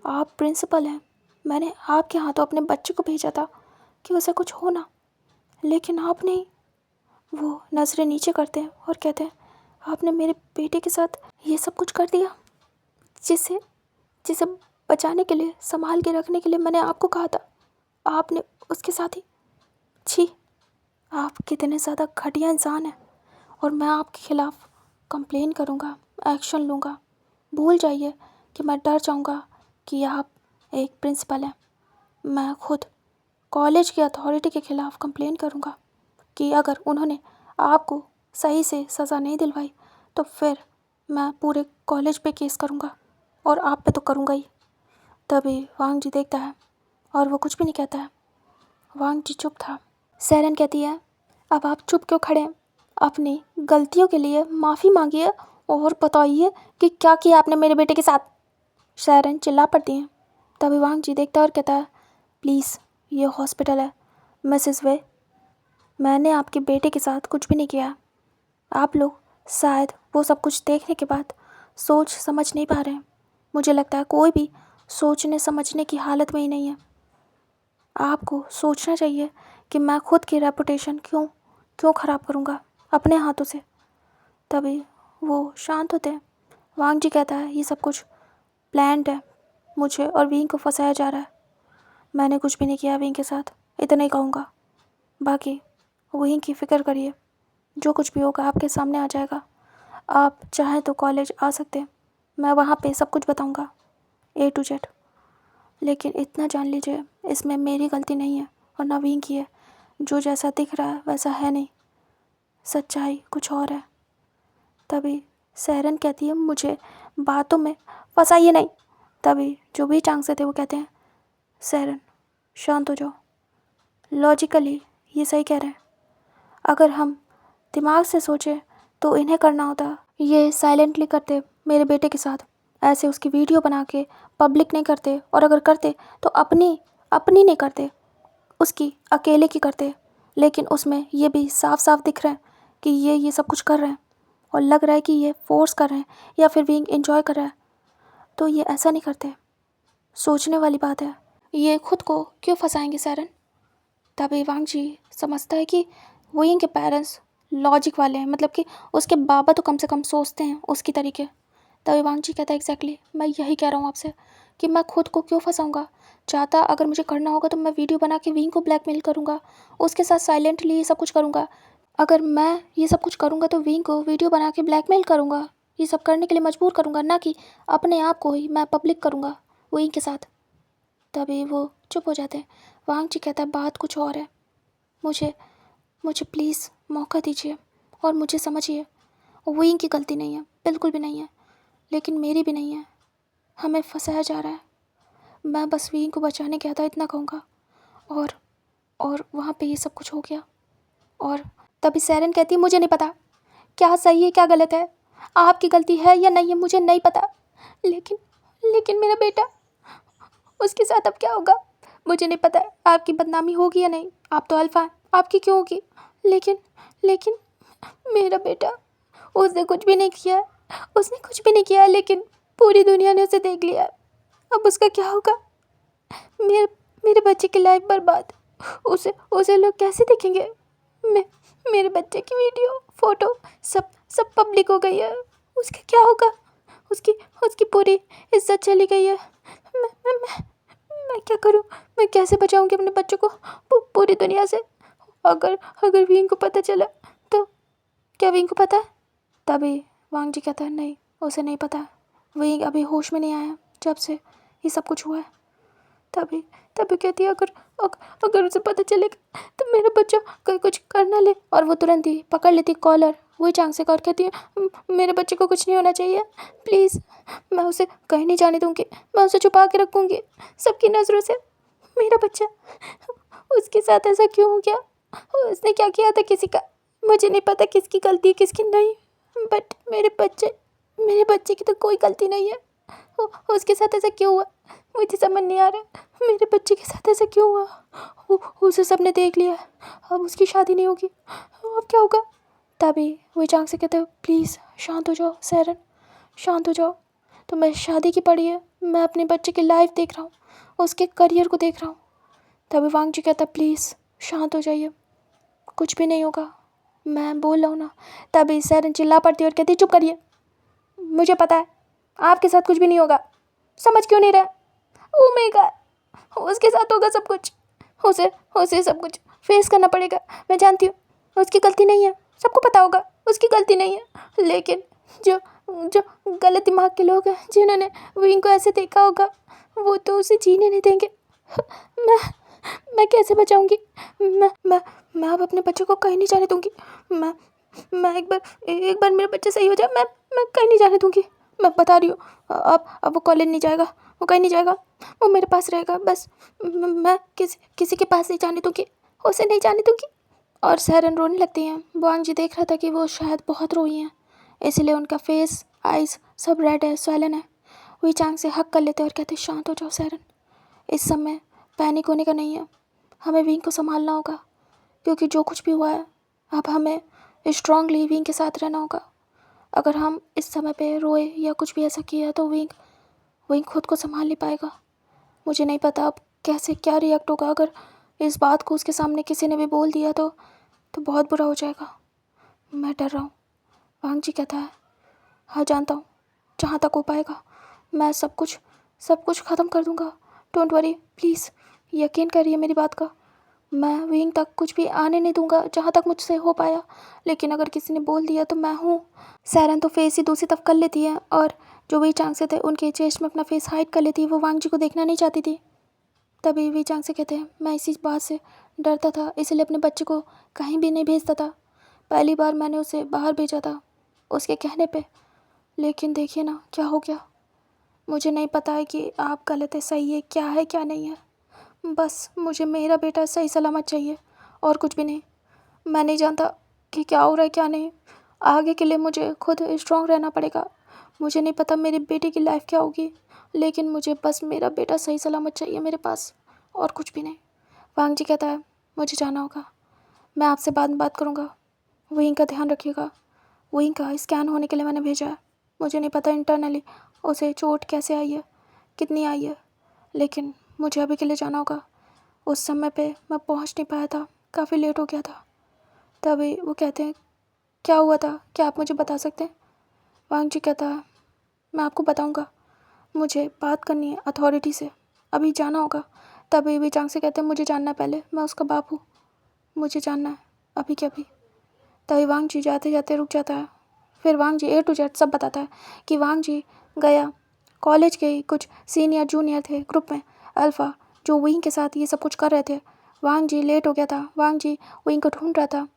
S1: आप प्रिंसिपल हैं। मैंने आपके हाथों अपने बच्चे को भेजा था कि उसे कुछ हो ना, लेकिन आप नहीं। वो नज़रें नीचे करते हैं और कहते हैं आपने मेरे बेटे के साथ ये सब कुछ कर दिया, जिसे जिसे बचाने के लिए, संभाल के रखने के लिए मैंने आपको कहा था, आपने उसके साथ ही। छी, आप कितने ज़्यादा घटिया इंसान हैं और मैं आपके ख़िलाफ़ कंप्लेन करूँगा, एक्शन लूँगा। भूल जाइए कि मैं डर जाऊँगा कि आप एक प्रिंसिपल हैं। मैं खुद कॉलेज की अथॉरिटी के ख़िलाफ़ कंप्लेन करूँगा कि अगर उन्होंने आपको सही से सज़ा नहीं दिलवाई तो फिर मैं पूरे कॉलेज पे केस करूँगा और आप पे तो करूँगा ही। तभी वांग जी देखता है और वो कुछ भी नहीं कहता है। वांग जी चुप था। सैरन कहती है अब आप चुप क्यों खड़े हैं? अपनी गलतियों के लिए माफ़ी मांगिए और बताइए कि क्या किया आपने मेरे बेटे के साथ। सैरन चिल्ला पड़ती हैं। तभी वांग जी देखता है और कहता है प्लीज़ ये हॉस्पिटल है मिसेस वे, मैंने आपके बेटे के साथ कुछ भी नहीं किया। आप लोग शायद वो सब कुछ देखने के बाद सोच समझ नहीं पा रहे हैं। मुझे लगता है कोई भी सोचने समझने की हालत में ही नहीं है। आपको सोचना चाहिए कि मैं खुद की रेपुटेशन क्यों ख़राब करूँगा अपने हाथों से। तभी वो शांत होते हैं। वांग जी कहता है ये सब कुछ प्लान्ड है, मुझे और विंग को फंसाया जा रहा है। मैंने कुछ भी नहीं किया विंग के साथ, इतना ही कहूँगा। बाकी विंग की फ़िक्र करिए, जो कुछ भी होगा आपके सामने आ जाएगा। आप चाहें तो कॉलेज आ सकते हैं, मैं वहाँ पे सब कुछ बताऊँगा A to Z। लेकिन इतना जान लीजिए, इसमें मेरी गलती नहीं है और ना विंग की है। जो जैसा दिख रहा है वैसा है नहीं, सच्चाई कुछ और है। तभी सहरन कहती है मुझे बातों में फंसाइए नहीं। तभी जो भी चांग से थे वो कहते हैं सहरन शांत हो जाओ, लॉजिकली ये सही कह रहे हैं। अगर हम दिमाग से सोचें तो इन्हें करना होता, ये साइलेंटली करते मेरे बेटे के साथ, ऐसे उसकी वीडियो बना के पब्लिक नहीं करते, और अगर करते तो अपनी नहीं करते, उसकी अकेले की करते। लेकिन उसमें ये भी साफ साफ दिख रहा है कि ये सब कुछ कर रहे हैं, और लग रहा है कि ये फोर्स कर रहे हैं या फिर विंग एंजॉय कर रहा है। तो ये ऐसा नहीं करते। सोचने वाली बात है, ये खुद को क्यों फंसाएंगे सहरन। तभी वांग जी समझता है कि विंग के पेरेंट्स लॉजिक वाले हैं, मतलब कि उसके बाबा तो कम से कम सोचते हैं उसकी तरीके। तभी वांग जी कहता है एग्जैक्टली मैं यही कह रहा हूँ आपसे कि मैं खुद को क्यों फंसाऊँगा। चाहता अगर मुझे करना होगा तो मैं वीडियो बना के विंग को ब्लैकमेल करूँगा, उसके साथ साइलेंटली ये सब कुछ करूँगा। अगर मैं ये सब कुछ करूँगा तो विंग को वीडियो बना के ब्लैकमेल करूँगा, ये सब करने के लिए मजबूर करूँगा, ना कि अपने आप को ही मैं पब्लिक करूँगा विंग के साथ। तभी वो चुप हो जाते हैं। वांग जी कहता है बात कुछ और है, मुझे प्लीज़ मौका दीजिए और मुझे समझिए। विंग की गलती नहीं है, बिल्कुल भी नहीं है, लेकिन मेरी भी नहीं है। हमें फंसाया जा रहा है, मैं बस विंग को बचाने गया था इतना कहूँगा, और वहाँ पे ये सब कुछ हो गया। और तभी सैरन कहती है मुझे नहीं पता क्या सही है क्या गलत है, आपकी गलती है या नहीं है मुझे नहीं पता, लेकिन मेरा बेटा, उसके साथ अब क्या होगा मुझे नहीं पता। आपकी बदनामी होगी या नहीं, आप तो अल्फा हैं, आपकी क्यों होगी, लेकिन मेरा बेटा, उसने कुछ भी नहीं किया, उसने कुछ भी नहीं किया, लेकिन पूरी दुनिया ने उसे देख लिया। अब उसका क्या होगा, मेरे बच्चे की लाइफ बर्बाद, उसे लोग कैसे देखेंगे। मेरे बच्चे की वीडियो फोटो सब पब्लिक हो गई है, उसका क्या होगा, उसकी पूरी इज्जत चली गई है। मैं क्या करूं, मैं कैसे बचाऊंगी अपने बच्चों को पूरी दुनिया से। अगर विंग को पता चला तो, क्या विंग को पता है। तभी वांग जी कहता है नहीं, उसे नहीं पता, विंग अभी होश में नहीं आया जब से ये सब कुछ हुआ है। तभी कहती है अगर उसे पता चलेगा तो मेरा बच्चा कोई कुछ कर ना ले, और वो तुरंत ही पकड़ लेती कॉलर वही चांग से, और कहती है मेरे बच्चे को कुछ नहीं होना चाहिए, प्लीज़, मैं उसे कहीं नहीं जाने दूँगी, मैं उसे छुपा के रखूँगी सबकी नज़रों से। मेरा बच्चा, उसके साथ ऐसा क्यों हो गया, उसने क्या किया था किसी का, मुझे नहीं पता किसकी गलती है किसकी नहीं, बट मेरे बच्चे की तो कोई गलती नहीं है। उसके साथ ऐसा क्यों हुआ मुझे समझ नहीं आ रहा, मेरे बच्चे के साथ ऐसा क्यों हुआ। उसे सबने देख लिया, अब उसकी शादी नहीं होगी, अब क्या होगा। तभी वो चांग से कहते प्लीज़ शांत हो जाओ सहरन, शांत हो जाओ। तो मैं शादी की पड़ी है, मैं अपने बच्चे की लाइफ देख रहा हूँ, उसके करियर को देख रहा हूँ। तभी वांग जी कहता प्लीज़ शांत हो जाइए, कुछ भी नहीं होगा, मैं बोल रहा हूँ ना। तभी सहरन चिल्ला पड़ती है और कहती चुप करिए, मुझे पता है आपके साथ कुछ भी नहीं होगा, समझ क्यों नहीं रहा। ओ माय गॉड, उसके साथ होगा सब कुछ, उसे सब कुछ फेस करना पड़ेगा, मैं जानती हूँ उसकी गलती नहीं है, सबको पता होगा उसकी गलती नहीं है, लेकिन जो गलत दिमाग के लोग हैं जिन्होंने विंग को ऐसे देखा होगा, वो तो उसे जीने नहीं देंगे। मैं कैसे बचाऊंगी, मैं अब अपने बच्चे को कहीं नहीं जाने दूंगी। मैं एक बार मेरा बच्चा सही हो जाए, मैं कहीं नहीं जाने दूंगी, मैं बता रही हूँ। अब वो कॉलेज नहीं जाएगा, वो कहीं नहीं जाएगा, वो मेरे पास रहेगा बस। मैं किसी के पास नहीं जाने दूंगी, उसे नहीं जाने दूंगी। और सहरन रोने लगती हैं। वांग जी देख रहा था कि वो शायद बहुत रोई हैं, इसलिए उनका फेस आइज़ सब रेड है, स्वैलन है। वही चांग से हक कर लेते और कहते शांत हो जाओ सहरन, इस समय पैनिक होने का नहीं है, हमें विंग को संभालना होगा, क्योंकि जो कुछ भी हुआ है अब हमें स्ट्रांगली विंग के साथ रहना होगा। अगर हम इस समय पे रोए या कुछ भी ऐसा किया तो विंग खुद को संभाल नहीं पाएगा। मुझे नहीं पता अब कैसे क्या रिएक्ट होगा, अगर इस बात को उसके सामने किसी ने भी बोल दिया तो बहुत बुरा हो जाएगा। मैं डर रहा हूँ, वांग जी कहता है, हाँ जानता हूँ, जहाँ तक हो पाएगा मैं सब कुछ ख़त्म कर दूँगा। डोंट वरी प्लीज़, यकीन करिए मेरी बात का। मैं विंग तक कुछ भी आने नहीं दूंगा जहाँ तक मुझसे हो पाया। लेकिन अगर किसी ने बोल दिया तो मैं हूँ। सैरन तो फेस ही दूसरी तरफ कर लेती है और जो वी चांग से थे उनके चेस्ट में अपना फेस हाइड कर लेती है। वो वांग जी को देखना नहीं चाहती थी। तभी वी चांग से कहते हैं, मैं इसी बात से डरता था, इसलिए अपने बच्चे को कहीं भी नहीं भेजता था। पहली बार मैंने उसे बाहर भेजा था उसके कहने पे, लेकिन देखिए ना क्या हो गया। मुझे नहीं पता है कि आप गलत है सही है क्या नहीं है। बस मुझे मेरा बेटा सही सलामत चाहिए और कुछ भी नहीं। मैं नहीं जानता कि क्या हो रहा है क्या नहीं। आगे के लिए मुझे खुद स्ट्रांग रहना पड़ेगा। मुझे नहीं पता मेरे बेटे की लाइफ क्या होगी, लेकिन मुझे बस मेरा बेटा सही सलामत चाहिए मेरे पास, और कुछ भी नहीं। वांग जी कहता है, मुझे जाना होगा, मैं आपसे बाद में बात करूँगा। वहीं का ध्यान रखिएगा। वहीं का स्कैन होने के लिए मैंने भेजा है। मुझे नहीं पता इंटरनली उसे चोट कैसे आई है, कितनी आई है, लेकिन मुझे अभी के लिए जाना होगा। उस समय पे मैं पहुंच नहीं पाया था, काफ़ी लेट हो गया था। तभी वो कहते हैं, क्या हुआ था, क्या आप मुझे बता सकते हैं? वांग जी कहता है, मैं आपको बताऊंगा, मुझे बात करनी है अथॉरिटी से, अभी जाना होगा। तभी भी चांग से कहते हैं, मुझे जानना है पहले, मैं उसका बाप हूँ, मुझे जानना है अभी के अभी। तभी वांग जी जाते जाते रुक जाता है। फिर वांग जी A to Z सब बताता है कि वांग जी गया, कॉलेज के कुछ सीनियर जूनियर थे ग्रुप में, अल्फ़ा, जो विंग के साथ ये सब कुछ कर रहे थे। वांग जी लेट हो गया था, वांग जी विंग को ढूंढ रहा था।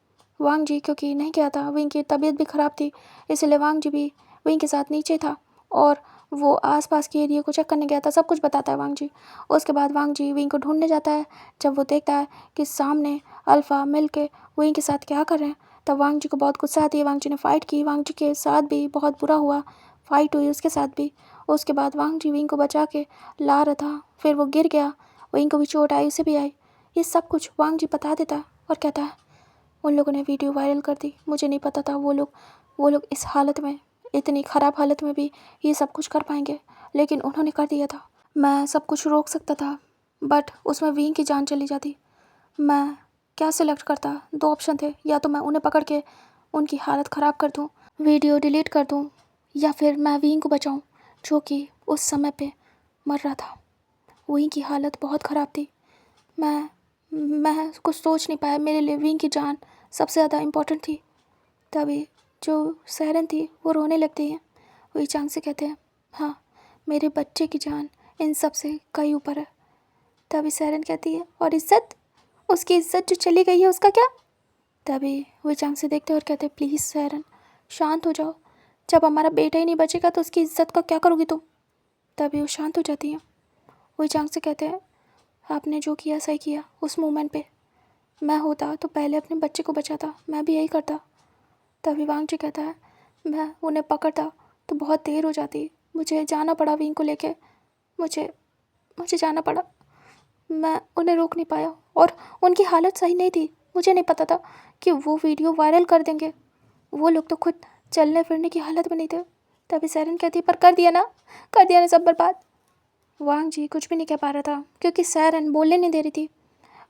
S1: वांग जी क्योंकि नहीं गया था, विंग की तबीयत भी ख़राब थी, इसलिए वांग जी भी विंग के साथ नीचे था और वो आसपास के एरिया को चेक करने गया था। सब कुछ बताता है वांग जी। उसके बाद वांग जी विंग को ढूंढने जाता है। जब वो देखता है कि सामने अल्फ़ा मिल के विंग के साथ क्या कर रहे हैं, तब वांग जी को बहुत गुस्सा आती है। वांग जी ने फ़ाइट की, वांग जी के साथ भी बहुत बुरा हुआ, फ़ाइट हुई उसके साथ भी। उसके बाद वांग जी विंग को बचा के ला रहा था, फिर वो गिर गया, विंग को भी चोट आई, उसे भी आई। ये सब कुछ वांग जी बता देता है और कहता है, उन लोगों ने वीडियो वायरल कर दी, मुझे नहीं पता था वो लोग इस हालत में, इतनी ख़राब हालत में भी ये सब कुछ कर पाएंगे, लेकिन उन्होंने कर दिया था। मैं सब कुछ रोक सकता था, बट उसमें विंग की जान चली जाती। मैं क्या सिलेक्ट करता? 2 ऑप्शन थे, या तो मैं उन्हें पकड़ के उनकी हालत ख़राब कर दूँ, वीडियो डिलीट कर दूँ, या फिर मैं विंग को बचाऊँ जो कि उस समय पे मर रहा था। विंग की हालत बहुत ख़राब थी। मैं कुछ सोच नहीं पाया, मेरे लिए विंग की जान सबसे ज़्यादा इम्पोर्टेंट थी। तभी जो सैरन थी वो रोने लगती है। वही चांग से कहते हैं, हाँ मेरे बच्चे की जान इन सब से कहीं ऊपर है। तभी सैरन कहती है, और इज्जत, उसकी इज्जत जो चली गई है उसका क्या? तभी वो चांग से देखते हैं और कहते हैं, प्लीज़ सैरन शांत हो जाओ, जब हमारा बेटा ही नहीं बचेगा तो उसकी इज्जत का क्या करोगी तुम? तभी वो शांत हो जाती है। वो चांग से कहते हैं, आपने जो किया सही किया। उस मोमेंट पे मैं होता तो पहले अपने बच्चे को बचाता, मैं भी यही करता। तभी वांग जी कहता है, मैं उन्हें पकड़ता तो बहुत देर हो जाती, मुझे जाना पड़ा विंग को लेके, मुझे मुझे जाना पड़ा, मैं उन्हें रोक नहीं पाया और उनकी हालत सही नहीं थी। मुझे नहीं पता था कि वो वीडियो वायरल कर देंगे, वो लोग तो खुद चलने फिरने की हालत में नहीं थे। तभी सैरन कहती, पर कर दिया ना सब बर्बाद। वांग जी कुछ भी नहीं कह पा रहा था क्योंकि सैरन बोलने नहीं दे रही थी।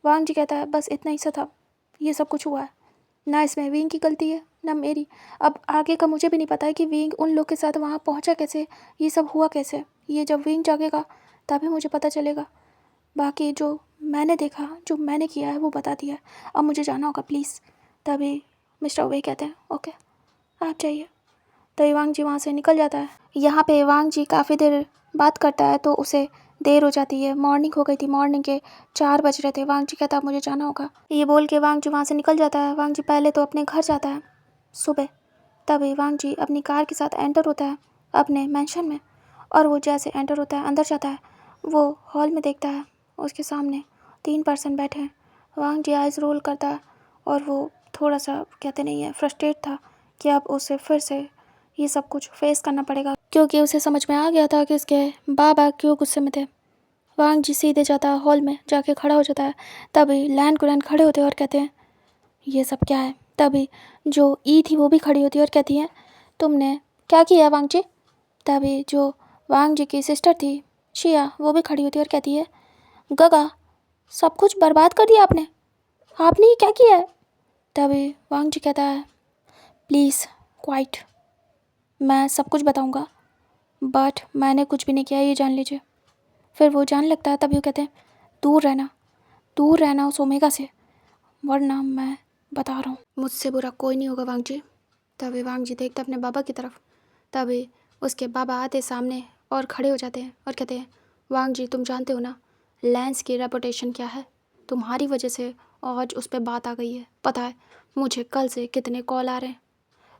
S1: वांग जी कहता है, बस इतना ही सा था, ये सब कुछ हुआ है, ना इसमें विंग की गलती है ना मेरी। अब आगे का मुझे भी नहीं पता है कि विंग उन लोग के साथ वहाँ पहुँचा कैसे, ये सब हुआ कैसे। ये जब विंग जागेगा तभी मुझे पता चलेगा। बाकी जो मैंने देखा, जो मैंने किया है वो बता दिया है, अब मुझे जाना होगा प्लीज़। तभी मिस्टर वे कहते हैं, ओके आप जाइए। तभी वांग जी वहाँ से निकल जाता है। यहाँ पे वांग जी काफ़ी देर बात करता है तो उसे देर हो जाती है, मॉर्निंग हो गई थी, मॉर्निंग के 4 बज रहे थे। वांग जी कहता है, मुझे जाना होगा, ये बोल के वांग जी वहाँ से निकल जाता है। वांग जी पहले तो अपने घर जाता है सुबह। तभी वांग जी अपनी कार के साथ एंटर होता है अपने मैंशन में, और वो जैसे एंटर होता है, अंदर जाता है, वो हॉल में देखता है उसके सामने 3 पर्सन बैठे हैं। वांग जी आइज़ रोल करता है और वो थोड़ा सा कहते नहीं है फ्रस्ट्रेट था कि अब उसे फिर से ये सब कुछ फेस करना पड़ेगा, क्योंकि उसे समझ में आ गया था कि उसके बाबा क्यों गुस्से में थे। वांग जी सीधे जाता है हॉल में, जाके खड़ा हो जाता है। तभी लैन कुरैन खड़े होते हैं और कहते हैं, ये सब क्या है? तभी जो ई थी वो भी खड़ी होती है और कहती है, तुमने क्या किया वांग जी? तभी जो वांग जी की सिस्टर थी शिया, वो भी खड़ी होती है और कहती है, गगा सब कुछ बर्बाद कर दिया आपने ये क्या किया है? तभी वांग जी कहता है, प्लीज़ क्वाइट, मैं सब कुछ बताऊंगा, बट मैंने कुछ भी नहीं किया, ये जान लीजिए। फिर वो जान लगता है, तभी वो कहते हैं दूर रहना उस ओमेगा से, वरना मैं बता रहा हूँ मुझसे बुरा कोई नहीं होगा वांग जी। तभी वांग जी देखते अपने बाबा की तरफ, तभी उसके बाबा आते सामने और खड़े हो जाते हैं और कहते हैं, वांग जी तुम जानते हो ना लैंस की रेपुटेशन क्या है, तुम्हारी वजह से आज उस पर बात आ गई है। पता है मुझे कल से कितने कॉल आ रहे हैं।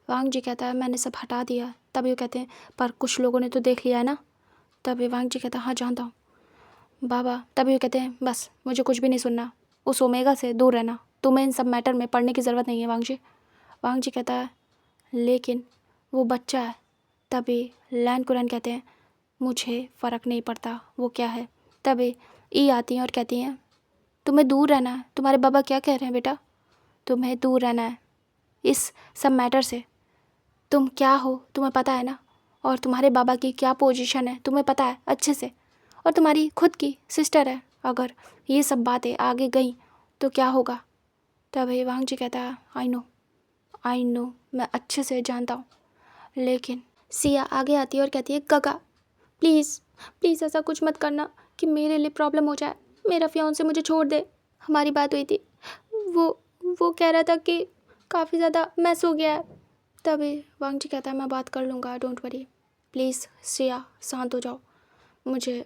S1: वांग जी कहता है मैंने सब हटा दिया। तभी वो कहते हैं पर कुछ लोगों ने तो देख लिया है ना। तभी वांग जी कहता है हाँ जानता हूँ बाबा। तभी वो कहते हैं बस मुझे कुछ भी नहीं सुनना, उस ओमेगा से दूर रहना, तुम्हें इन सब मैटर में पढ़ने की ज़रूरत नहीं है वांग जी। वांग जी कहता है लेकिन वो बच्चा है। तभी लैन कुरैन कहते हैं मुझे फ़र्क नहीं पड़ता वो क्या है। तभी ई आती हैं और कहती हैं तुम्हें दूर रहना है। तुम्हारे बाबा क्या कह रहे हैं बेटा, तुम्हें दूर रहना है इस सब मैटर से। तुम क्या हो तुम्हें पता है ना, और तुम्हारे बाबा की क्या पोजीशन है तुम्हें पता है अच्छे से, और तुम्हारी खुद की सिस्टर है। अगर ये सब बातें आगे गई तो क्या होगा। तभी वांग जी कहता है आई नो मैं अच्छे से जानता हूँ। लेकिन सिया आगे आती है और कहती है काका प्लीज़ ऐसा कुछ मत करना कि मेरे लिए प्रॉब्लम हो जाए, मेरा फियांसे मुझे छोड़ दे। हमारी बात हुई थी, वो कह रहा था कि काफ़ी ज़्यादा मैस हो गया है। तभी वांग जी कहता है मैं बात कर लूँगा, डोंट वरी, प्लीज़ श्रेया शांत हो जाओ, मुझे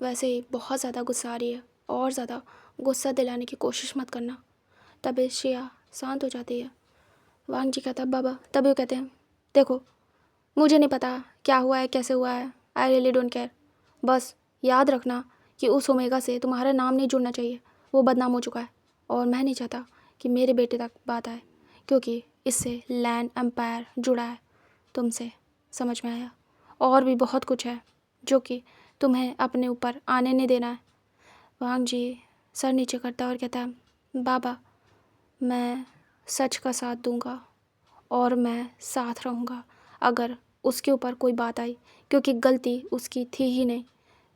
S1: वैसे ही बहुत ज़्यादा गुस्सा आ रही है, और ज़्यादा गुस्सा दिलाने की कोशिश मत करना। तभी श्रेया शांत हो जाती है। वांग जी कहता है बाबा। तभी वो कहते हैं देखो मुझे नहीं पता क्या हुआ है कैसे हुआ है, आई रियली डोंट केयर, बस याद रखना कि उस ओमेगा से तुम्हारा नाम नहीं जुड़ना चाहिए, वो बदनाम हो चुका है और मैं नहीं चाहता कि मेरे बेटे तक बात आए, क्योंकि इससे लैंड एम्पायर जुड़ा है तुमसे, समझ में आया। और भी बहुत कुछ है जो कि तुम्हें अपने ऊपर आने नहीं देना है। वांग जी सर नीचे करता है और कहता है बाबा मैं सच का साथ दूंगा और मैं साथ रहूँगा अगर उसके ऊपर कोई बात आई, क्योंकि गलती उसकी थी ही नहीं।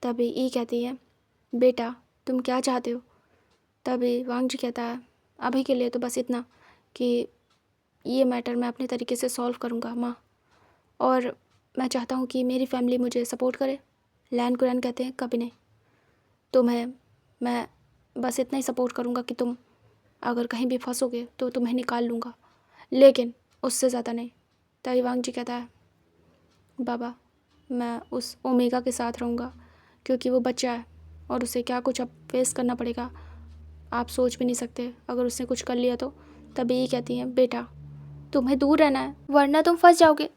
S1: तभी ई कहती है बेटा तुम क्या चाहते हो। तभी वांग जी कहता है अभी के लिए तो बस इतना कि ये मैटर मैं अपने तरीके से सॉल्व करूँगा माँ, और मैं चाहता हूँ कि मेरी फैमिली मुझे सपोर्ट करे। लैन कुरैन कहते हैं कभी नहीं, तुम्हें मैं बस इतना ही सपोर्ट करूँगा कि तुम अगर कहीं भी फंसोगे तो तुम्हें निकाल लूँगा, लेकिन उससे ज़्यादा नहीं। तभी वांग जी कहता है बाबा मैं उस ओमेगा के साथ रहूँगा, क्योंकि वो बच्चा है और उसे क्या कुछ अब फेस करना पड़ेगा आप सोच भी नहीं सकते अगर उसने कुछ कर लिया तो। तभी ये कहती हैं बेटा तुम्हें दूर रहना है वरना तुम फंस जाओगे।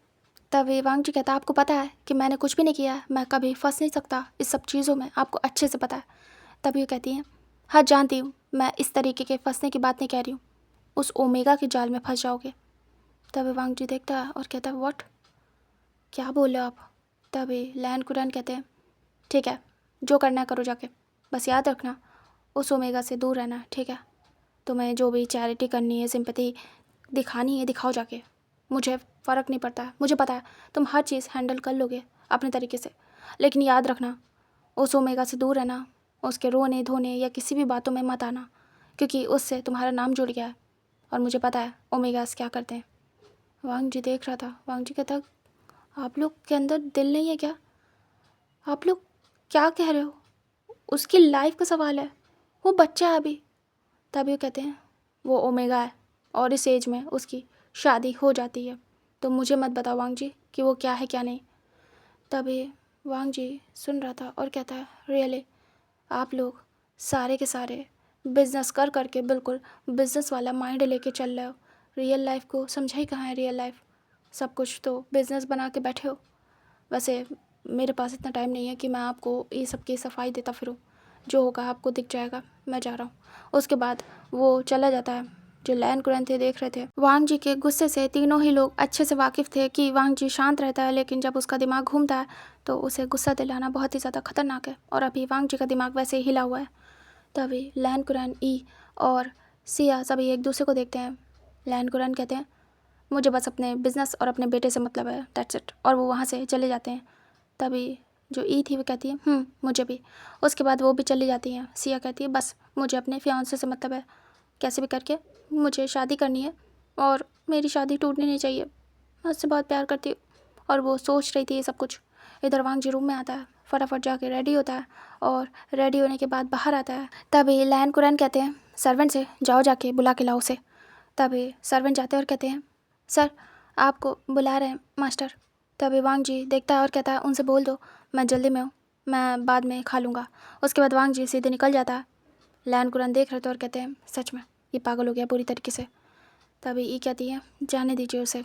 S1: तभी वांग जी कहता है आपको पता है कि मैंने कुछ भी नहीं किया है, मैं कभी फंस नहीं सकता इस सब चीज़ों में, आपको अच्छे से पता है। तभी वो कहती हैं हाँ जानती हूँ, मैं इस तरीके के फंसने की बात नहीं कह रही हूँ, उस ओमेगा के जाल में फंस जाओगे। तभी वांग जी देखता है और कहता है व्हाट, क्या बोल रहे हो आप। तभी लैन कुरैन कहते हैं ठीक है जो करना है करो जाके, बस याद रखना उस ओमेगा से दूर रहना, ठीक है। तुम्हें जो भी चैरिटी करनी है, सिंपैथी दिखानी है दिखाओ जाके, मुझे फ़र्क नहीं पड़ता है, मुझे पता है तुम हर चीज़ हैंडल कर लोगे अपने तरीके से, लेकिन याद रखना उस ओमेगा से दूर रहना, उसके रोने धोने या किसी भी बातों में मत आना, क्योंकि उससे तुम्हारा नाम जुड़ गया है और मुझे पता है ओमेगास क्या करते हैं। वांग जी देख रहा था। वांग जी कहता आप लोग के अंदर दिल नहीं है क्या, आप लोग क्या कह रहे हो, उसकी लाइफ का सवाल है, वो बच्चा है अभी। तभी वो कहते हैं वो ओमेगा है और इस एज में उसकी शादी हो जाती है, तो मुझे मत बताओ वांग जी कि वो क्या है क्या नहीं। तभी वांग जी सुन रहा था और कहता है रियली आप लोग सारे के सारे बिजनेस कर करके बिल्कुल बिजनेस वाला माइंड लेके चल रहे हो, रियल लाइफ को समझा ही कहाँ है। रियल लाइफ सब कुछ तो बिजनेस बना के बैठे हो। वैसे मेरे पास इतना टाइम नहीं है कि मैं आपको ये सब की सफाई देता फिरूँ, जो होगा आपको दिख जाएगा, मैं जा रहा हूँ। उसके बाद वो चला जाता है। जो लैन कुरैन थे देख रहे थे वांग जी के गुस्से से, तीनों ही लोग अच्छे से वाकिफ़ थे कि वांग जी शांत रहता है, लेकिन जब उसका दिमाग घूमता है तो उसे गुस्सा दिलाना बहुत ही ज़्यादा खतरनाक है, और अभी वांग जी का दिमाग वैसे ही हिला हुआ है। तभी लैन कुरैन ई और सिया सभी एक दूसरे को देखते हैं। लैन कुरैन कहते हैं मुझे बस अपने बिज़नेस और अपने बेटे से मतलब है, दैट्स इट, और वो वहाँ से चले जाते हैं। तभी जो ई थी वो कहती है मुझे भी। उसके बाद वो भी चली जाती हैं। सिया कहती है बस मुझे अपने फियांसे से मतलब है, कैसे भी करके मुझे शादी करनी है और मेरी शादी टूटनी नहीं चाहिए, मैं उससे बहुत प्यार करती हूँ। और वो सोच रही थी ये सब कुछ। इधर वांग जी रूम में आता है, फटाफट जाके रेडी होता है और रेडी होने के बाद बाहर आता है। तभी लैन कुरैन कहते हैं सर्वेंट से, जाओ जाके बुला के लाओ उसे। तभी सर्वेंट जाते हैं और कहते हैं सर आपको बुला रहे हैं मास्टर। तभी वांग जी देखता है और कहता है उनसे बोल दो मैं जल्दी में हूँ, मैं बाद में खा लूँगा। उसके बाद वांग जी सीधे निकल जाता है। लैन कुरैन देख रहे थे और कहते हैं सच में ये पागल हो गया पूरी तरीके से। तभी ये कहती है जाने दीजिए उसे,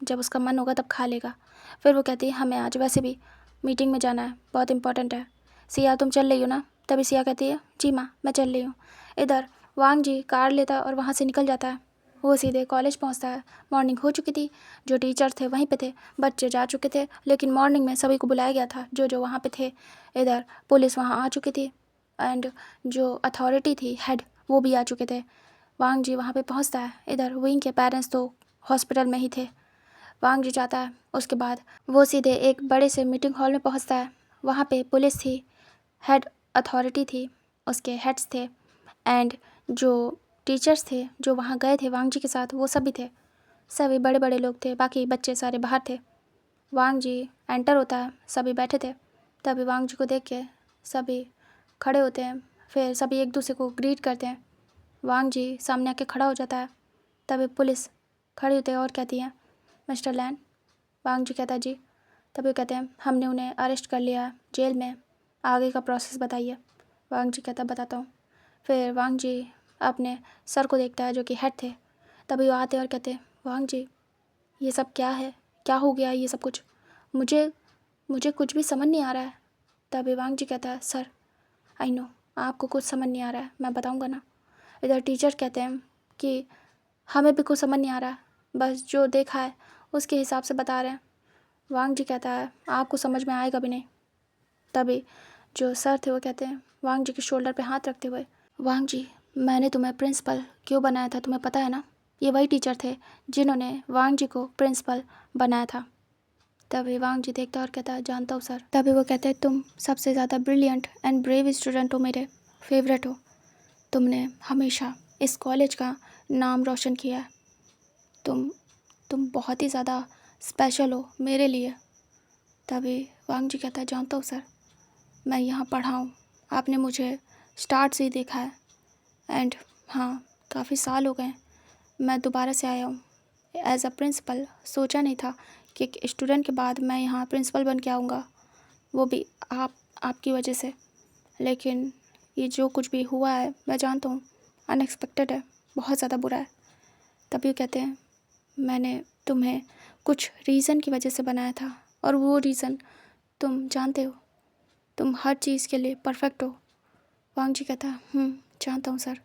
S1: जब उसका मन होगा तब खा लेगा। फिर वो कहती है हमें आज वैसे भी मीटिंग में जाना है, बहुत इंपॉर्टेंट है। सिया तुम चल रही हो ना? तभी सिया कहती है जी माँ मैं चल रही हूँ। इधर वांग जी कार लेता है और वहाँ से निकल जाता है। वो सीधे कॉलेज पहुँचता है। मॉर्निंग हो चुकी थी, जो टीचर थे वहीं पे थे, बच्चे जा चुके थे, लेकिन मॉर्निंग में सभी को बुलाया गया था जो जो वहाँ पे थे। इधर पुलिस वहाँ आ चुकी थी एंड जो अथॉरिटी थी हेड वो भी आ चुके थे। वांग जी वहाँ पे पहुँचता है। इधर विंग के पेरेंट्स तो हॉस्पिटल में ही थे। वांग जी जाता है, उसके बाद वो सीधे एक बड़े से मीटिंग हॉल में पहुँचता है। वहाँ पे पुलिस थी, हेड अथॉरिटी थी, उसके हेड्स थे एंड जो टीचर्स थे जो वहाँ गए थे वांग जी के साथ वो सभी थे। सभी बड़े बड़े लोग थे, बाकी बच्चे सारे बाहर थे। वांग जी एंटर होता है, सभी बैठे थे। तभी वांग जी को देख के सभी खड़े होते हैं, फिर सभी एक दूसरे को ग्रीट करते हैं। वांग जी सामने आके खड़ा हो जाता है। तभी पुलिस खड़ी होती है और कहती है मिस्टर लैन। वांग जी कहता है जी। तभी कहते हैं हमने उन्हें अरेस्ट कर लिया जेल में, आगे का प्रोसेस बताइए। वांग जी कहता बताता हूँ। फिर वांग जी अपने सर को देखता है जो कि हेड थे। तभी वो आते हैं और कहते हैं वांग जी ये सब क्या है, क्या हो गया ये सब कुछ, मुझे मुझे कुछ भी समझ नहीं आ रहा है। तभी वांग जी कहता है सर आई नो आपको कुछ समझ नहीं आ रहा है, मैं बताऊँगा ना। इधर टीचर कहते हैं कि हमें भी कुछ समझ नहीं आ रहा है, बस जो देखा है उसके हिसाब से बता रहे हैं। वांग जी कहता है आपको समझ में आएगा भी नहीं। तभी जो सर थे वो कहते हैं वांग जी के शोल्डर पे हाथ रखते हुए वांग जी मैंने तुम्हें प्रिंसिपल क्यों बनाया था तुम्हें पता है ना? ये वही टीचर थे जिन्होंने वांग जी को प्रिंसिपल बनाया था। तभी वांग जी देखता और कहता है जानता हूँ सर। तभी वो कहते हैं तुम सबसे ज़्यादा ब्रिलियंट एंड ब्रेव स्टूडेंट हो, मेरे फेवरेट हो। तुमने हमेशा इस कॉलेज का नाम रोशन किया है। तुम बहुत ही ज़्यादा स्पेशल हो मेरे लिए। तभी वांग जी कहता है जानता हूँ सर, मैं यहाँ पढ़ा हूँ, आपने मुझे स्टार्ट से ही देखा है एंड हाँ काफ़ी साल हो गए मैं दोबारा से आया हूँ एज अ प्रिंसिपल। सोचा नहीं था कि एक स्टूडेंट के बाद मैं यहाँ प्रिंसिपल बन के आऊँगा, वो भी आपकी वजह से। लेकिन ये जो कुछ भी हुआ है मैं जानता हूँ अनएक्सपेक्टेड है, बहुत ज़्यादा बुरा है। तभी वो कहते हैं मैंने तुम्हें कुछ रीज़न की वजह से बनाया था और वो रीज़न तुम जानते हो, तुम हर चीज़ के लिए परफेक्ट हो। वांग जी कहता है जानता हूँ सर,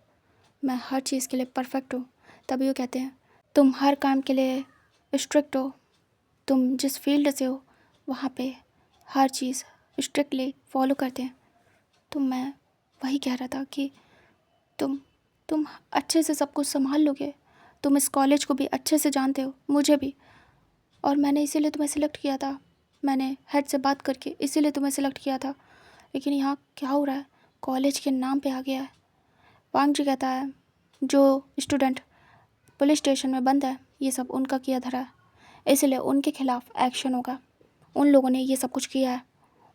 S1: मैं हर चीज़ के लिए परफेक्ट हूँ। तभी वो कहते हैं तुम हर काम के लिए स्ट्रिक्ट हो, तुम जिस फील्ड से हो वहाँ पे हर चीज़ स्ट्रिक्टली फॉलो करते हैं। तो मैं वही कह रहा था कि तुम अच्छे से सब कुछ संभाल लोगे, तुम इस कॉलेज को भी अच्छे से जानते हो, मुझे भी, और मैंने इसीलिए तुम्हें सिलेक्ट किया था, मैंने हेड से बात करके इसीलिए तुम्हें सिलेक्ट किया था। लेकिन यहाँ क्या हो रहा है, कॉलेज के नाम पे आ गया है। वांग जी कहता है जो स्टूडेंट पुलिस स्टेशन में बंद है ये सब उनका किया धरा है, इसलिए उनके खिलाफ एक्शन होगा। उन लोगों ने ये सब कुछ किया है,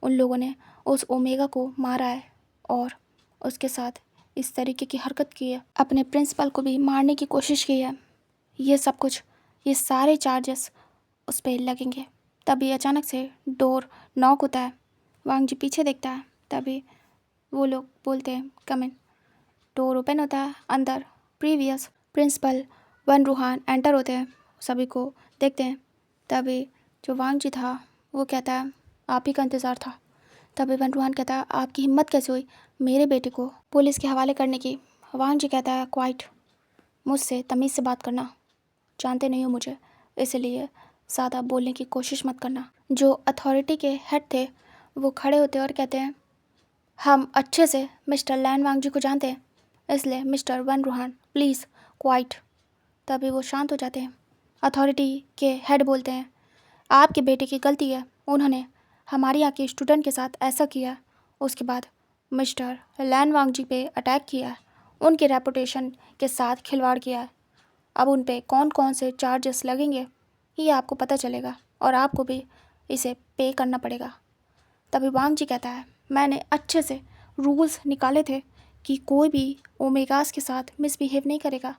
S1: उन लोगों ने उस ओमेगा को मारा है और उसके साथ इस तरीके की हरकत की है, अपने प्रिंसिपल को भी मारने की कोशिश की है। ये सब कुछ, ये सारे चार्जेस उस पर लगेंगे। तभी अचानक से डोर नॉक होता है। वांग जी पीछे देखता है। तभी वो लोग बोलते हैं कम इन। डोर ओपन होता है, अंदर previous principal Van Roohan enter होते हैं, सभी को देखते हैं। तभी जो वांग जी था वो कहता है आप ही का इंतज़ार था। तभी वन रूहान कहता है आपकी हिम्मत कैसे हुई मेरे बेटे को पुलिस के हवाले करने की? वांग जी कहता है क्वाइट, मुझसे तमीज़ से बात करना, जानते नहीं हो मुझे, इसलिए ज़्यादा बोलने की कोशिश मत करना। जो अथॉरिटी के हेड थे वो खड़े होते और कहते हैं हम अच्छे से मिस्टर लैन वांग जी को जानते हैं, इसलिए mister Van Roohan please quiet. तभी वो शांत हो जाते हैं। अथॉरिटी के हेड बोलते हैं आपके बेटे की गलती है, उन्होंने हमारे यहाँ के स्टूडेंट के साथ ऐसा किया, उसके बाद मिस्टर लैन वांग जी पे अटैक किया है, उनके रेपुटेशन के साथ खिलवाड़ किया है। अब उन पे कौन कौन से चार्जेस लगेंगे ही आपको पता चलेगा और आपको भी इसे पे करना पड़ेगा। तभी वांग जी कहता है, मैंने अच्छे से रूल्स निकाले थे कि कोई भी ओमेगास के साथ मिसबिहेव नहीं करेगा,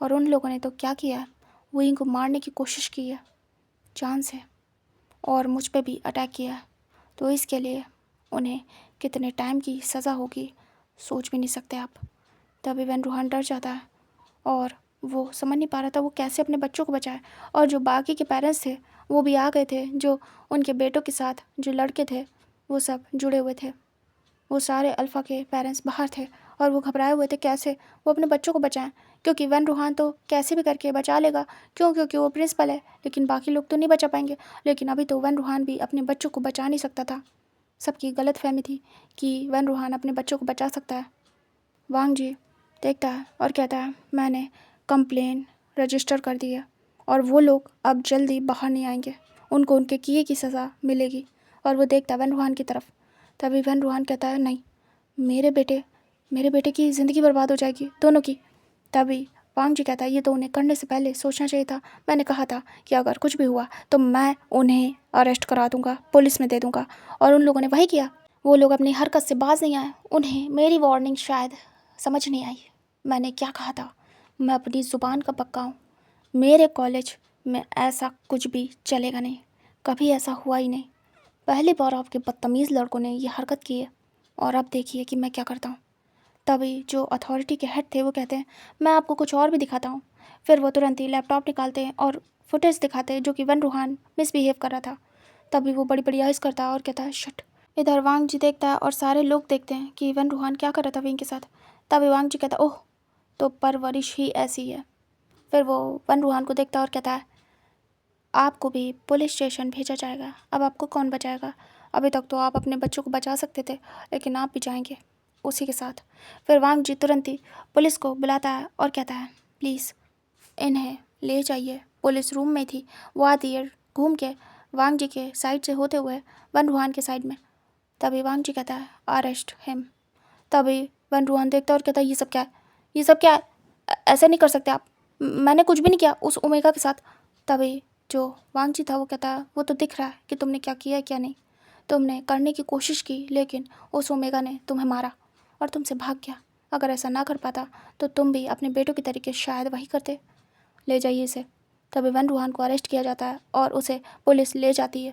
S1: और उन लोगों ने तो क्या किया है, वो इनको मारने की कोशिश की है जान से, और मुझ पे भी अटैक किया है। तो इसके लिए उन्हें कितने टाइम की सज़ा होगी सोच भी नहीं सकते आप। तभी वैन रूहान डर जाता है और वो समझ नहीं पा रहा था वो कैसे अपने बच्चों को बचाए। और जो बाकी के पेरेंट्स थे वो भी आ गए थे, जो उनके बेटों के साथ जो लड़के थे वो सब जुड़े हुए थे। वो सारे अल्फ़ा के पेरेंट्स बाहर थे और वो घबराए हुए थे कैसे वो अपने बच्चों को बचाएं, क्योंकि वैन रूहान तो कैसे भी करके बचा लेगा, क्योंकि वो प्रिंसिपल है, लेकिन बाकी लोग तो नहीं बचा पाएंगे। लेकिन अभी तो वैन रूहान भी अपने बच्चों को बचा नहीं सकता था। सबकी गलत फहमी थी कि वैन रूहान अपने बच्चों को बचा सकता है। वांग जी देखता है और कहता है, मैंने कंप्लेन रजिस्टर कर दी है और वो लोग अब जल्दी बाहर नहीं आएंगे, उनको उनके किए की सज़ा मिलेगी। और वो देखता है वैन रूहान की तरफ। तभी वैन रूहान कहता है, नहीं, मेरे बेटे की ज़िंदगी बर्बाद हो जाएगी, दोनों की। तभी वांग जी कहता है, ये तो उन्हें करने से पहले सोचना चाहिए था। मैंने कहा था कि अगर कुछ भी हुआ तो मैं उन्हें अरेस्ट करा दूंगा, पुलिस में दे दूंगा, और उन लोगों ने वही किया। वो लोग अपनी हरकत से बाज नहीं आए, उन्हें मेरी वार्निंग शायद समझ नहीं आई। मैंने क्या कहा था, मैं अपनी ज़ुबान का पक्का हूँ। मेरे कॉलेज में ऐसा कुछ भी चलेगा नहीं, कभी ऐसा हुआ ही नहीं। पहली बार आपके बदतमीज़ लड़कों ने ये हरकत की है, और अब देखिए कि मैं क्या करता हूँ। तभी जो अथॉरिटी के हेड थे वो कहते हैं, मैं आपको कुछ और भी दिखाता हूँ। फिर वो तुरंत ही लैपटॉप निकालते हैं और फुटेज दिखाते हैं जो कि वैन रूहान मिसबिहेव कर रहा था। तभी वो बड़ी बड़ी आइज़ करता है और कहता है, शट। इधर वांग जी देखता है और सारे लोग देखते हैं कि वैन रूहान क्या कर रहा था विंग के साथ। तभी वांग जी कहता है, ओह, तो परवरिश ही ऐसी है। फिर वो वैन रूहान को देखता है और कहता है, आपको भी पुलिस स्टेशन भेजा जाएगा, अब आपको कौन बचाएगा। अभी तक तो आप अपने बच्चों को बचा सकते थे, लेकिन आप भी जाएंगे उसी के साथ। फिर वांग जी तुरंत ही पुलिस को बुलाता है और कहता है, प्लीज़ इन्हें ले जाइए। पुलिस रूम में थी, वो आती है घूम के वांग जी के साइड से होते हुए वैन रूहान के साइड में। तभी वांग जी कहता है, अरेस्ट हिम। तभी वैन रूहान देखता है और कहता है, ये सब क्या है, ये सब क्या है, ऐसे नहीं कर सकते आप, मैंने कुछ भी नहीं किया उस ओमेगा के साथ। तभी जो वांग जी था वो कहता है, वो तो दिख रहा है कि तुमने क्या किया है क्या नहीं। तुमने करने की कोशिश की, लेकिन उस ओमेगा ने तुम्हें मारा और तुमसे भाग गया। अगर ऐसा ना कर पाता तो तुम भी अपने बेटों की तरीके शायद वही करते। ले जाइए इसे। तभी वैन रूहान को अरेस्ट किया जाता है और उसे पुलिस ले जाती है।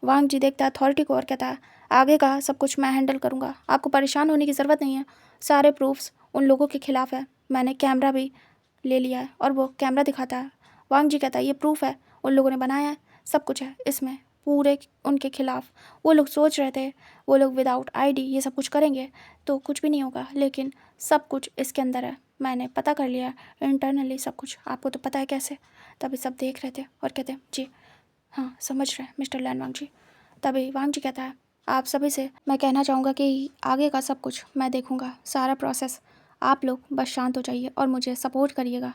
S1: वांग जी देखता है अथॉरिटी को और कहता है, आगे का सब कुछ मैं हैंडल करूँगा, आपको परेशान होने की ज़रूरत नहीं है। सारे प्रूफ्स उन लोगों के खिलाफ़ है, मैंने कैमरा भी ले लिया है। और वो कैमरा दिखाता है। वांग जी कहता है, ये प्रूफ है, उन लोगों ने बनाया है, सब कुछ है इसमें, पूरे उनके खिलाफ़। वो लोग सोच रहे थे वो लोग विदाउट आईडी ये सब कुछ करेंगे तो कुछ भी नहीं होगा, लेकिन सब कुछ इसके अंदर है, मैंने पता कर लिया इंटरनली सब कुछ, आपको तो पता है कैसे। तभी सब देख रहे थे और कहते हैं, जी हाँ समझ रहे हैं मिस्टर लैन वांग जी। तभी वांग जी कहता है, आप सभी से मैं कहना चाहूँगा कि आगे का सब कुछ मैं देखूँगा, सारा प्रोसेस। आप लोग बस शांत हो जाइए और मुझे सपोर्ट करिएगा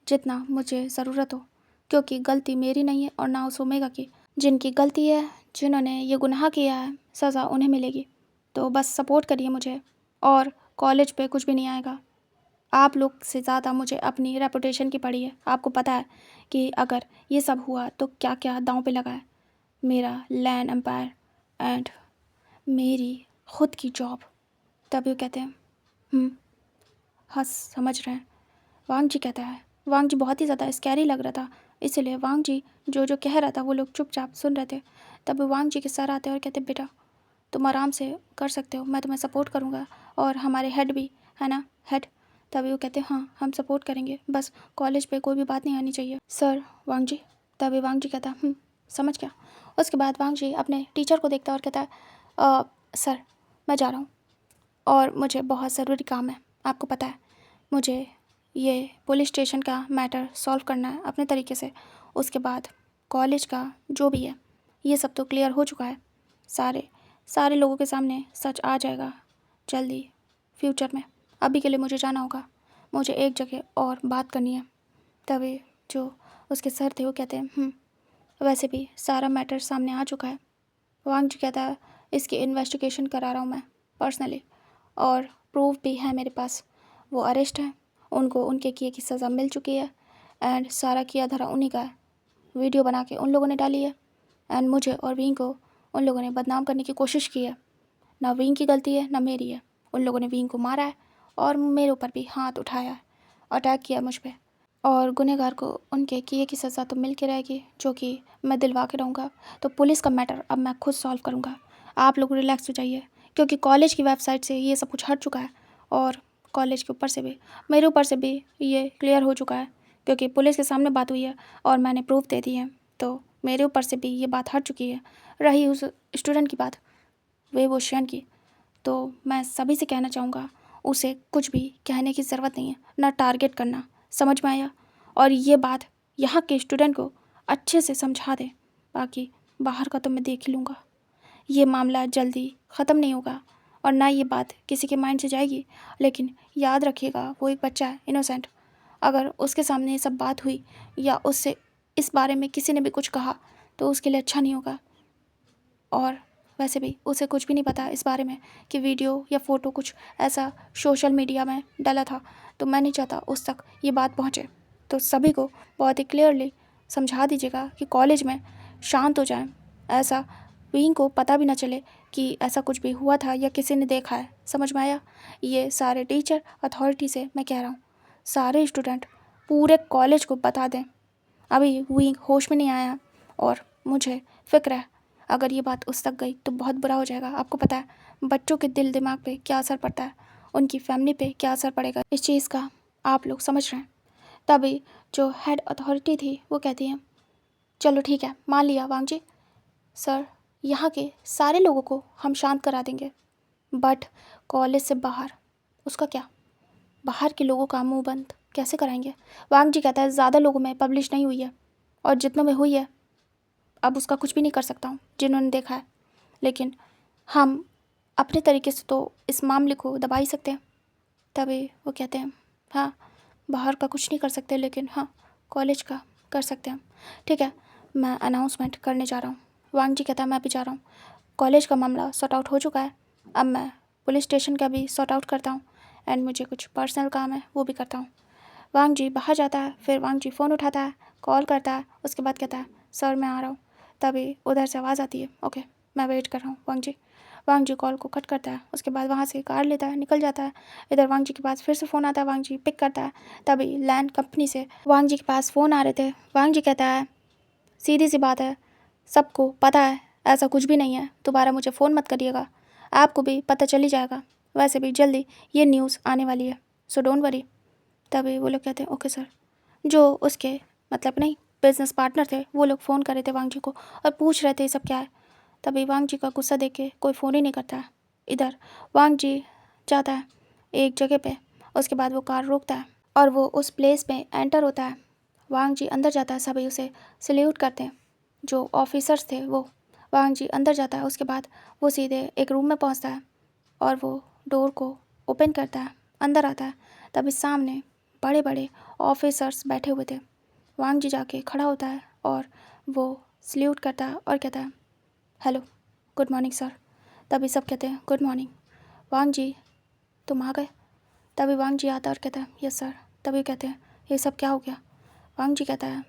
S1: जितना मुझे ज़रूरत हो, क्योंकि गलती मेरी नहीं है और ना उस ओमेगा की। जिनकी गलती है, जिन्होंने ये गुनाह किया है, सज़ा उन्हें मिलेगी। तो बस सपोर्ट करिए मुझे, और कॉलेज पे कुछ भी नहीं आएगा। आप लोग से ज़्यादा मुझे अपनी रेपुटेशन की पड़ी है। आपको पता है कि अगर ये सब हुआ तो क्या क्या दांव पे लगा है, मेरा लैंड एम्पायर एंड मेरी खुद की जॉब। तभी वो कहते हैं, हाँ समझ रहे हैं। वांग जी कहता है, वांग जी बहुत ही ज़्यादा स्कैरी लग रहा था, इसलिए वांग जी जो जो कह रहा था वो लोग चुपचाप सुन रहे थे। तभी वांग जी के सर आते और कहते, बेटा तुम आराम से कर सकते हो, मैं तुम्हें सपोर्ट करूँगा, और हमारे हेड भी है ना, हेड। तभी वो कहते, हाँ हम सपोर्ट करेंगे, बस कॉलेज पे कोई भी बात नहीं आनी चाहिए सर वांग जी। तभी वांग जी कहता, समझ गया। उसके बाद वांग जी अपने टीचर को देखता और कहता है, सर मैं जा रहा हूँ और मुझे बहुत ज़रूरी काम है। आपको पता है मुझे ये पुलिस स्टेशन का मैटर सॉल्व करना है अपने तरीके से। उसके बाद कॉलेज का जो भी है ये सब तो क्लियर हो चुका है, सारे लोगों के सामने सच आ जाएगा जल्दी फ्यूचर में। अभी के लिए मुझे जाना होगा, मुझे एक जगह और बात करनी है। तभी जो उसके सर थे वो कहते हैं, वैसे भी सारा मैटर सामने आ चुका है। वांग जी कहता है, इसकी इन्वेस्टिगेशन करा रहा हूँ मैं पर्सनली, और प्रूफ भी है मेरे पास। वो अरेस्ट है, उनको उनके किए की सज़ा मिल चुकी है, एंड सारा किया धरा उन्हीं का है। वीडियो बना के उन लोगों ने डाली है एंड मुझे और विंग को उन लोगों ने बदनाम करने की कोशिश की है। ना विंग की गलती है ना मेरी है। उन लोगों ने विंग को मारा है और मेरे ऊपर भी हाथ उठाया है, अटैक किया मुझ पर। और गुनहगार को उनके किए की सज़ा तो मिल के रहेगी, जो कि मैं दिलवा के रहूँगा। तो पुलिस का मैटर अब मैं खुद सॉल्व करूँगा। आप लोग रिलैक्स हो जाइए, क्योंकि कॉलेज की वेबसाइट से ये सब कुछ हट चुका है और कॉलेज के ऊपर से भी, मेरे ऊपर से भी ये क्लियर हो चुका है, क्योंकि पुलिस के सामने बात हुई है और मैंने प्रूफ दे दी है। तो मेरे ऊपर से भी ये बात हट चुकी है। रही उस स्टूडेंट की बात, वेवोशियन की, तो मैं सभी से कहना चाहूँगा उसे कुछ भी कहने की ज़रूरत नहीं है, ना टारगेट करना, समझ में आया? और ये बात यहाँ के स्टूडेंट को अच्छे से समझा दे। बाकी बाहर का तो मैं देख ही लूँगा। ये मामला जल्दी ख़त्म नहीं होगा और ना ये बात किसी के माइंड से जाएगी। लेकिन याद रखिएगा, वो एक बच्चा है, इनोसेंट। अगर उसके सामने ये सब बात हुई या उससे इस बारे में किसी ने भी कुछ कहा तो उसके लिए अच्छा नहीं होगा। और वैसे भी उसे कुछ भी नहीं पता इस बारे में कि वीडियो या फ़ोटो कुछ ऐसा सोशल मीडिया में डाला था। तो मैं नहीं चाहता उस तक ये बात पहुँचे। तो सभी को बहुत ही क्लियरली समझा दीजिएगा कि कॉलेज में शांत हो जाएं, ऐसा विंग को पता भी ना चले कि ऐसा कुछ भी हुआ था या किसी ने देखा है। समझ में आया? ये सारे टीचर अथॉरिटी से मैं कह रहा हूँ, सारे स्टूडेंट पूरे कॉलेज को बता दें। अभी विंग होश में नहीं आया और मुझे फ़िक्र है अगर ये बात उस तक गई तो बहुत बुरा हो जाएगा। आपको पता है बच्चों के दिल दिमाग पे क्या असर पड़ता है, उनकी फैमिली पे क्या असर पड़ेगा, इस चीज़ का आप लोग समझ रहे हैं। तभी जो हेड अथॉरिटी थी वो कहती है, चलो ठीक है, मान लिया वांग जी सर, यहाँ के सारे लोगों को हम शांत करा देंगे, बट कॉलेज से बाहर उसका क्या? बाहर के लोगों का मुंह बंद कैसे कराएंगे? वांग जी कहता है ज़्यादा लोगों में पब्लिश नहीं हुई है और जितनों में हुई है अब उसका कुछ भी नहीं कर सकता हूँ, जिन्होंने देखा है। लेकिन हम अपने तरीके से तो इस मामले को दबा ही सकते हैं। तभी वो कहते हैं, हाँ बाहर का कुछ नहीं कर सकते, लेकिन हाँ कॉलेज का कर सकते हैं। ठीक है, मैं अनाउंसमेंट करने जा रहा हूँ। वांग जी कहता है मैं भी जा रहा हूँ। कॉलेज का मामला सॉर्ट आउट हो चुका है, अब मैं पुलिस स्टेशन का भी सॉर्ट आउट करता हूँ एंड मुझे कुछ पर्सनल काम है वो भी करता हूँ। वांग जी बाहर जाता है, फिर वांग जी फ़ोन उठाता है, कॉल करता है, उसके बाद कहता है सर मैं आ रहा हूँ। तभी उधर से आवाज़ आती है, ओके मैं वेट कर रहा हूँ वांग जी। वांग जी कॉल को कट करता है, उसके बाद वहाँ से कार लेता है, निकल जाता है। इधर वांग जी के पास फिर से फ़ोन आता है, वांग जी पिक करता है। तभी लैंड कंपनी से वांग जी के पास फ़ोन आ रहे थे। वांग जी कहता है सीधी सी बात है, सबको पता है ऐसा कुछ भी नहीं है, दोबारा मुझे फ़ोन मत करिएगा, आपको भी पता चल ही जाएगा, वैसे भी जल्दी ये न्यूज़ आने वाली है, सो डोंट वरी। तभी वो लोग कहते हैं ओके सर। जो उसके मतलब नहीं बिजनेस पार्टनर थे वो लोग फ़ोन कर रहे थे वांग जी को और पूछ रहे थे ये सब क्या है। तभी वांग जी का गुस्सा देख के कोई फ़ोन ही नहीं करता है। इधर वांग जी जाता है एक जगह पे, उसके बाद वो कार रोकता है और वो उस प्लेस में एंटर होता है। वांग जी अंदर जाता है, सभी उसे सल्यूट करते हैं, जो ऑफिसर्स थे वो। वांग जी अंदर जाता है, उसके बाद वो सीधे एक रूम में पहुंचता है और वो डोर को ओपन करता है, अंदर आता है। तभी सामने बड़े बड़े ऑफिसर्स बैठे हुए थे। वांग जी जाके खड़ा होता है और वो सल्यूट करता है और कहता है हेलो गुड मॉर्निंग सर। तभी सब कहते हैं गुड मॉर्निंग। वांग जी तुम आ गए? तभी वांग जी आता है और कहता है यस सर। तभी कहते हैं ये सब क्या हो गया? वांग जी कहता है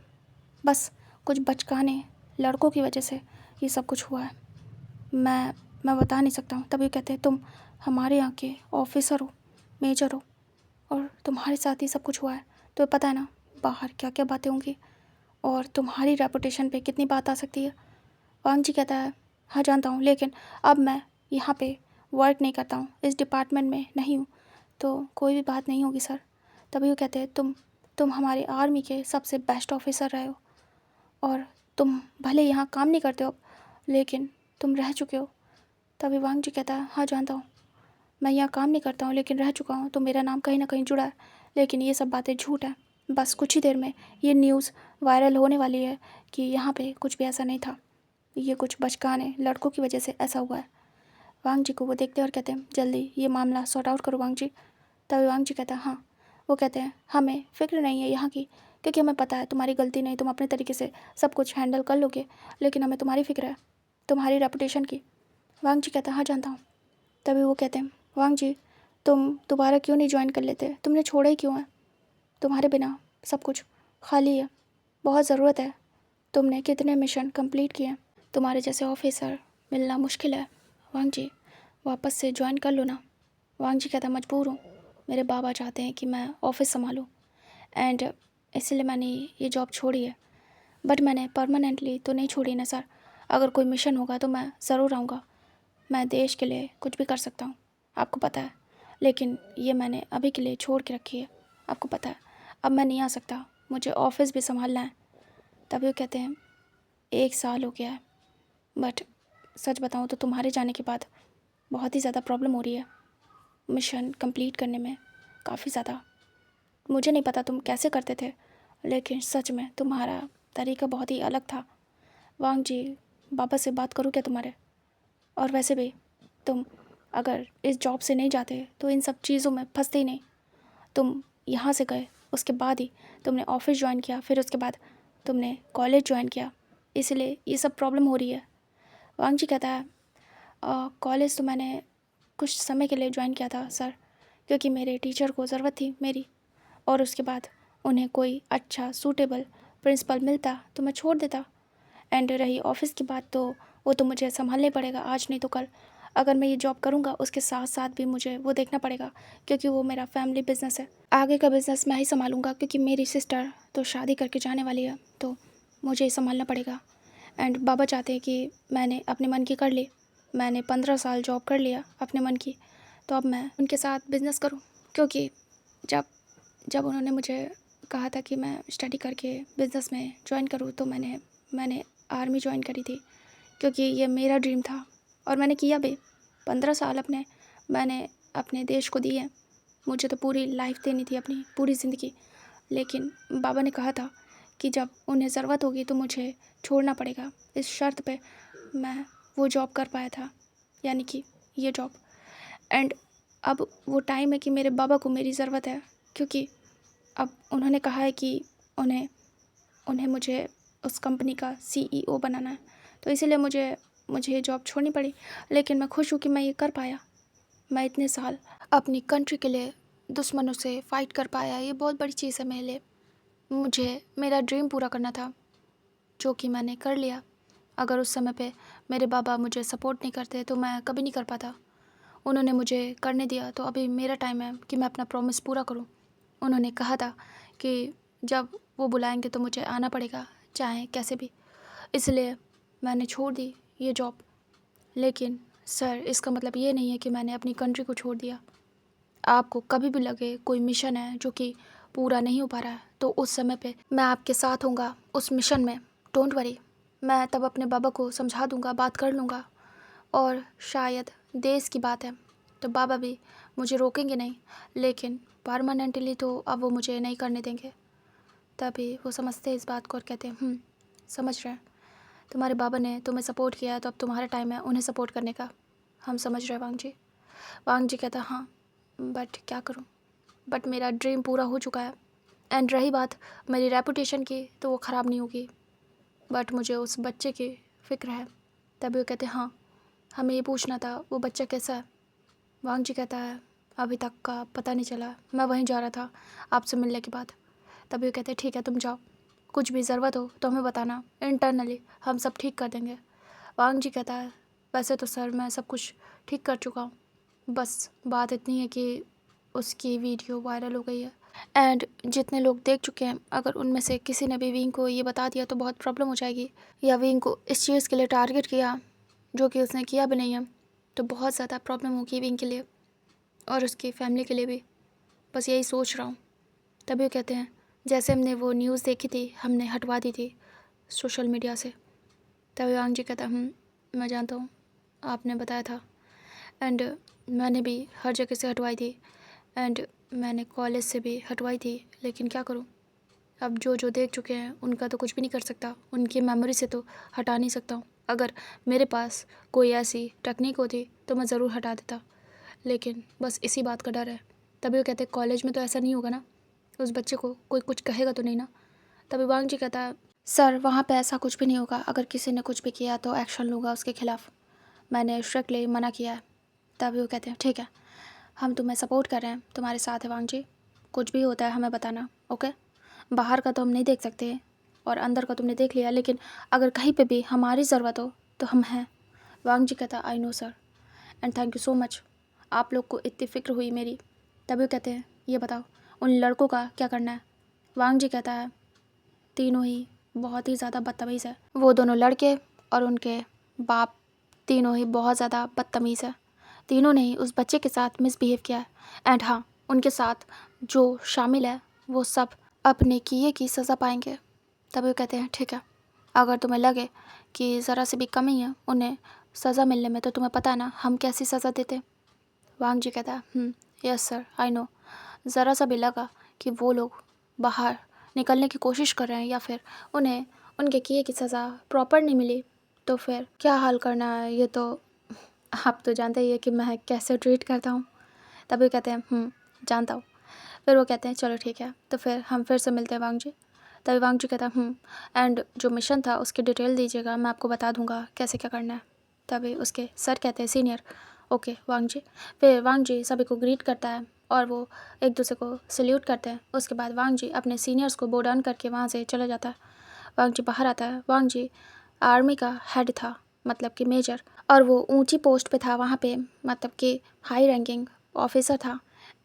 S1: बस कुछ बचकाने लड़कों की वजह से ये सब कुछ हुआ है, मैं बता नहीं सकता हूँ। तभी कहते हैं तुम हमारे यहाँ के ऑफिसर हो, मेजर हो, और तुम्हारे साथ ही सब कुछ हुआ है, तो पता है ना बाहर क्या क्या बातें होंगी और तुम्हारी रेपुटेशन पे कितनी बात आ सकती है। वांग जी कहता है हाँ जानता हूँ, लेकिन अब मैं यहाँ पे वर्क नहीं करता हूँ, इस डिपार्टमेंट में नहीं हूँ, तो कोई भी बात नहीं होगी सर। तभी वो कहते हैं तुम हमारे आर्मी के सबसे बेस्ट ऑफिसर रहे हो और तुम भले यहाँ काम नहीं करते हो लेकिन तुम रह चुके हो। तभी वांग जी कहता है हाँ जानता हूँ, मैं यहाँ काम नहीं करता हूँ लेकिन रह चुका हूँ, तो मेरा नाम कहीं ना कहीं जुड़ा है, लेकिन ये सब बातें झूठ है। बस कुछ ही देर में ये न्यूज़ वायरल होने वाली है कि यहाँ पे कुछ भी ऐसा नहीं था, ये कुछ बचकाने लड़कों की वजह से ऐसा हुआ है। वांग जी को वो देखते हैं और कहते हैं जल्दी ये मामला सॉर्ट आउट करो वांग जी। तभी वांग जी कहता है हाँ। वो कहते हैं हमें फ़िक्र नहीं है यहाँ की, क्योंकि हमें पता है तुम्हारी गलती नहीं, तुम अपने तरीके से सब कुछ हैंडल कर लोगे, लेकिन हमें तुम्हारी फ़िक्र है, तुम्हारी रेपुटेशन की। वांग जी कहता है हाँ जानता हूँ। तभी वो कहते हैं वांग जी तुम दोबारा क्यों नहीं ज्वाइन कर लेते, तुमने छोड़ा ही क्यों है? तुम्हारे बिना सब कुछ खाली है, बहुत ज़रूरत है तुमने कितने मिशन कंप्लीट किए? तुम्हारे जैसे ऑफिसर मिलना मुश्किल है। वांग जी वापस से ज्वाइन कर लो ना। वांग जी कहता मजबूर हूँ, मेरे बाबा चाहते हैं कि मैं ऑफिस संभालूँ एंड इसलिए मैंने ये जॉब छोड़ी है। बट मैंने परमानेंटली तो नहीं छोड़ी ना सर। अगर कोई मिशन होगा तो मैं ज़रूर आऊँगा। मैं देश के लिए कुछ भी कर सकता हूँ, आपको पता है। लेकिन ये मैंने अभी के लिए छोड़ के रखी है, आपको पता है। अब मैं नहीं आ सकता, मुझे ऑफिस भी संभालना है। तभी वो कहते हैं 1 साल हो गया है, बट सच बताऊँ तो तुम्हारे जाने के बाद बहुत ही ज़्यादा प्रॉब्लम हो रही है मिशन कंप्लीट करने में, काफ़ी ज़्यादा। मुझे नहीं पता तुम कैसे करते थे, लेकिन सच में तुम्हारा तरीका बहुत ही अलग था। वांग जी बाबा से बात करूँ क्या तुम्हारे? और वैसे भी तुम अगर इस जॉब से नहीं जाते तो इन सब चीज़ों में फंसते ही नहीं। तुम यहाँ से गए, उसके बाद ही तुमने ऑफिस ज्वाइन किया, फिर उसके बाद तुमने कॉलेज ज्वाइन किया, इसलिए ये सब प्रॉब्लम हो रही है। वांग जी कहता है कॉलेज तो मैंने कुछ समय के लिए ज्वाइन किया था सर, क्योंकि मेरे टीचर को ज़रूरत थी मेरी, और उसके बाद उन्हें कोई अच्छा सूटेबल प्रिंसिपल मिलता तो मैं छोड़ देता। एंड रही ऑफिस की बात, तो वो तो मुझे संभालना ही पड़ेगा, आज नहीं तो कल। अगर मैं ये जॉब करूँगा उसके साथ साथ भी मुझे वो देखना पड़ेगा, क्योंकि वो मेरा फैमिली बिजनेस है। आगे का बिज़नेस मैं ही संभालूँगा, क्योंकि मेरी सिस्टर तो शादी करके जाने वाली है, तो मुझे ही संभालना पड़ेगा। एंड बाबा चाहते हैं कि मैंने अपने मन की कर ली। मैंने 15 साल जॉब कर लिया अपने मन की, तो अब मैं उनके साथ बिज़नेस करूँ। क्योंकि जब जब उन्होंने मुझे कहा था कि मैं स्टडी करके बिज़नेस में ज्वाइन करूँ, तो मैंने आर्मी ज्वाइन करी थी, क्योंकि ये मेरा ड्रीम था और मैंने किया भी। 15 साल मैंने अपने देश को दिए। मुझे तो पूरी लाइफ देनी थी, अपनी पूरी ज़िंदगी। लेकिन बाबा ने कहा था कि जब उन्हें ज़रूरत होगी तो मुझे छोड़ना पड़ेगा। इस शर्त पे मैं वो जॉब कर पाया था, यानी कि ये जॉब। एंड अब वो टाइम है कि मेरे बाबा को मेरी ज़रूरत है, क्योंकि अब उन्होंने कहा है कि उन्हें उन्हें मुझे उस कंपनी का CEO बनाना है, तो इसीलिए मुझे ये जॉब छोड़नी पड़ी। लेकिन मैं खुश हूँ कि मैं ये कर पाया। मैं इतने साल अपनी कंट्री के लिए दुश्मनों से फ़ाइट कर पाया, ये बहुत बड़ी चीज़ है मेरे लिए। मुझे मेरा ड्रीम पूरा करना था, जो कि मैंने कर लिया। अगर उस समय पे मेरे बाबा मुझे सपोर्ट नहीं करते तो मैं कभी नहीं कर पाता। उन्होंने मुझे करने दिया, तो अभी मेरा टाइम है कि मैं अपना प्रॉमिस पूरा करूं। उन्होंने कहा था कि जब वो बुलाएंगे तो मुझे आना पड़ेगा, चाहे कैसे भी। इसलिए मैंने छोड़ दी ये जॉब। लेकिन सर, इसका मतलब ये नहीं है कि मैंने अपनी कंट्री को छोड़ दिया। आपको कभी भी लगे कोई मिशन है जो कि पूरा नहीं हो पा रहा है, तो उस समय पे मैं आपके साथ होऊंगा उस मिशन में। डोंट वरी, मैं तब अपने बाबा को समझा दूंगा, बात कर लूँगा। और शायद देश की बात है तो बाबा भी मुझे रोकेंगे नहीं, लेकिन परमानेंटली तो अब वो मुझे नहीं करने देंगे। तभी वो समझते हैं इस बात को और कहते हैं समझ रहे हैं, तुम्हारे बाबा ने तुम्हें सपोर्ट किया है, तो अब तुम्हारा टाइम है उन्हें सपोर्ट करने का। हम समझ रहे हैं वांग जी। वांग जी कहता हाँ, बट क्या करूँ, बट मेरा ड्रीम पूरा हो चुका है। एंड रही बात मेरी रेपुटेशन की, तो वो ख़राब नहीं होगी, बट मुझे उस बच्चे की फ़िक्र है। तभी वो कहते हाँ, हमें ये पूछना था वो बच्चा कैसा है। वांग जी कहता है अभी तक का पता नहीं चला, मैं वहीं जा रहा था आपसे मिलने के बाद। तभी वो कहते ठीक है, तुम जाओ, कुछ भी ज़रूरत हो तो हमें बताना, इंटरनली हम सब ठीक कर देंगे। वांग जी कहता है वैसे तो सर मैं सब कुछ ठीक कर चुका हूँ, बस बात इतनी है कि उसकी वीडियो वायरल हो गई है एंड जितने लोग देख चुके हैं, अगर उनमें से किसी ने भी विंग को ये बता दिया तो बहुत प्रॉब्लम हो जाएगी, या विंग को इस चीज़ के लिए टारगेट किया जो कि उसने किया भी नहीं है, तो बहुत ज़्यादा प्रॉब्लम होगी विंग के लिए और उसकी फैमिली के लिए भी। बस यही सोच रहा हूँ। तभी वो कहते हैं जैसे हमने वो न्यूज़ देखी थी, हमने हटवा दी थी सोशल मीडिया से। तभी वांग जी कहता मैं जानता हूँ, आपने बताया था एंड मैंने भी हर जगह से हटवाई थी एंड मैंने कॉलेज से भी हटवाई थी, लेकिन क्या करूँ, अब जो देख चुके हैं उनका तो कुछ भी नहीं कर सकता, उनकी मेमोरी से तो हटा नहीं सकता हूँ। अगर मेरे पास कोई ऐसी टेक्निक होती तो मैं ज़रूर हटा देता, लेकिन बस इसी बात का डर है। तभी वो कहते कॉलेज में तो ऐसा नहीं होगा ना, उस बच्चे को कोई कुछ कहेगा तो नहीं ना। तभी वांग जी कहता है सर वहाँ पे ऐसा कुछ भी नहीं होगा, अगर किसी ने कुछ भी किया तो एक्शन लूँगा उसके खिलाफ़, मैंने स्ट्रिक्टली मना किया है। तभी वो कहते हैं ठीक है, हम तुम्हें सपोर्ट कर रहे हैं, तुम्हारे साथ है वांग जी, कुछ भी होता है हमें बताना, ओके। बाहर का तो हम नहीं देख सकते, और अंदर का तुमने देख लिया, लेकिन अगर कहीं पे भी हमारी ज़रूरत हो तो हम हैं। वांग जी कहता I know sir and thank you so much, आप लोग को इतनी फ़िक्र हुई मेरी। तभी वो कहते हैं ये बताओ उन लड़कों का क्या करना है। वांग जी कहता है तीनों ही बहुत ही ज़्यादा बदतमीज़ है, वो दोनों लड़के और उनके बाप तीनों ही बहुत ज़्यादा बदतमीज़ है। तीनों ने ही उस बच्चे के साथ मिसबिहेव किया है एंड हाँ, उनके साथ जो शामिल है वो सब अपने किए की सज़ा पाएंगे। तभी वो कहते हैं ठीक है, अगर तुम्हें लगे कि ज़रा से भी कमी है उन्हें सज़ा मिलने में तो तुम्हें पता है ना हम कैसी सज़ा देते। वांग जी कहता है यस सर आई नो, ज़रा सा भी लगा कि वो लोग बाहर निकलने की कोशिश कर रहे हैं या फिर उन्हें उनके किए की सज़ा प्रॉपर नहीं मिली तो फिर क्या हाल करना है, ये तो आप तो जानते ही है कि मैं कैसे ट्रीट करता हूँ। तभी कहते हैं जानता हूँ। फिर वो कहते हैं चलो ठीक है, तो फिर हम फिर से मिलते हैं वांग जी। तभी वांग जी कहता है एंड जो मिशन था उसकी डिटेल दीजिएगा, मैं आपको बता दूंगा कैसे क्या करना है। तभी उसके सर कहते हैं सीनियर ओके वांग जी। फिर वांग जी सभी को ग्रीट करता है और वो एक दूसरे को सल्यूट करते हैं। उसके बाद वांग जी अपने सीनियर्स को बो डाउन करके वहाँ से चला जाता है। वांग जी बाहर आता है। वांग जी आर्मी का हेड था, मतलब कि मेजर, और वो ऊंची पोस्ट पे था वहाँ पे, मतलब कि हाई रैंकिंग ऑफिसर था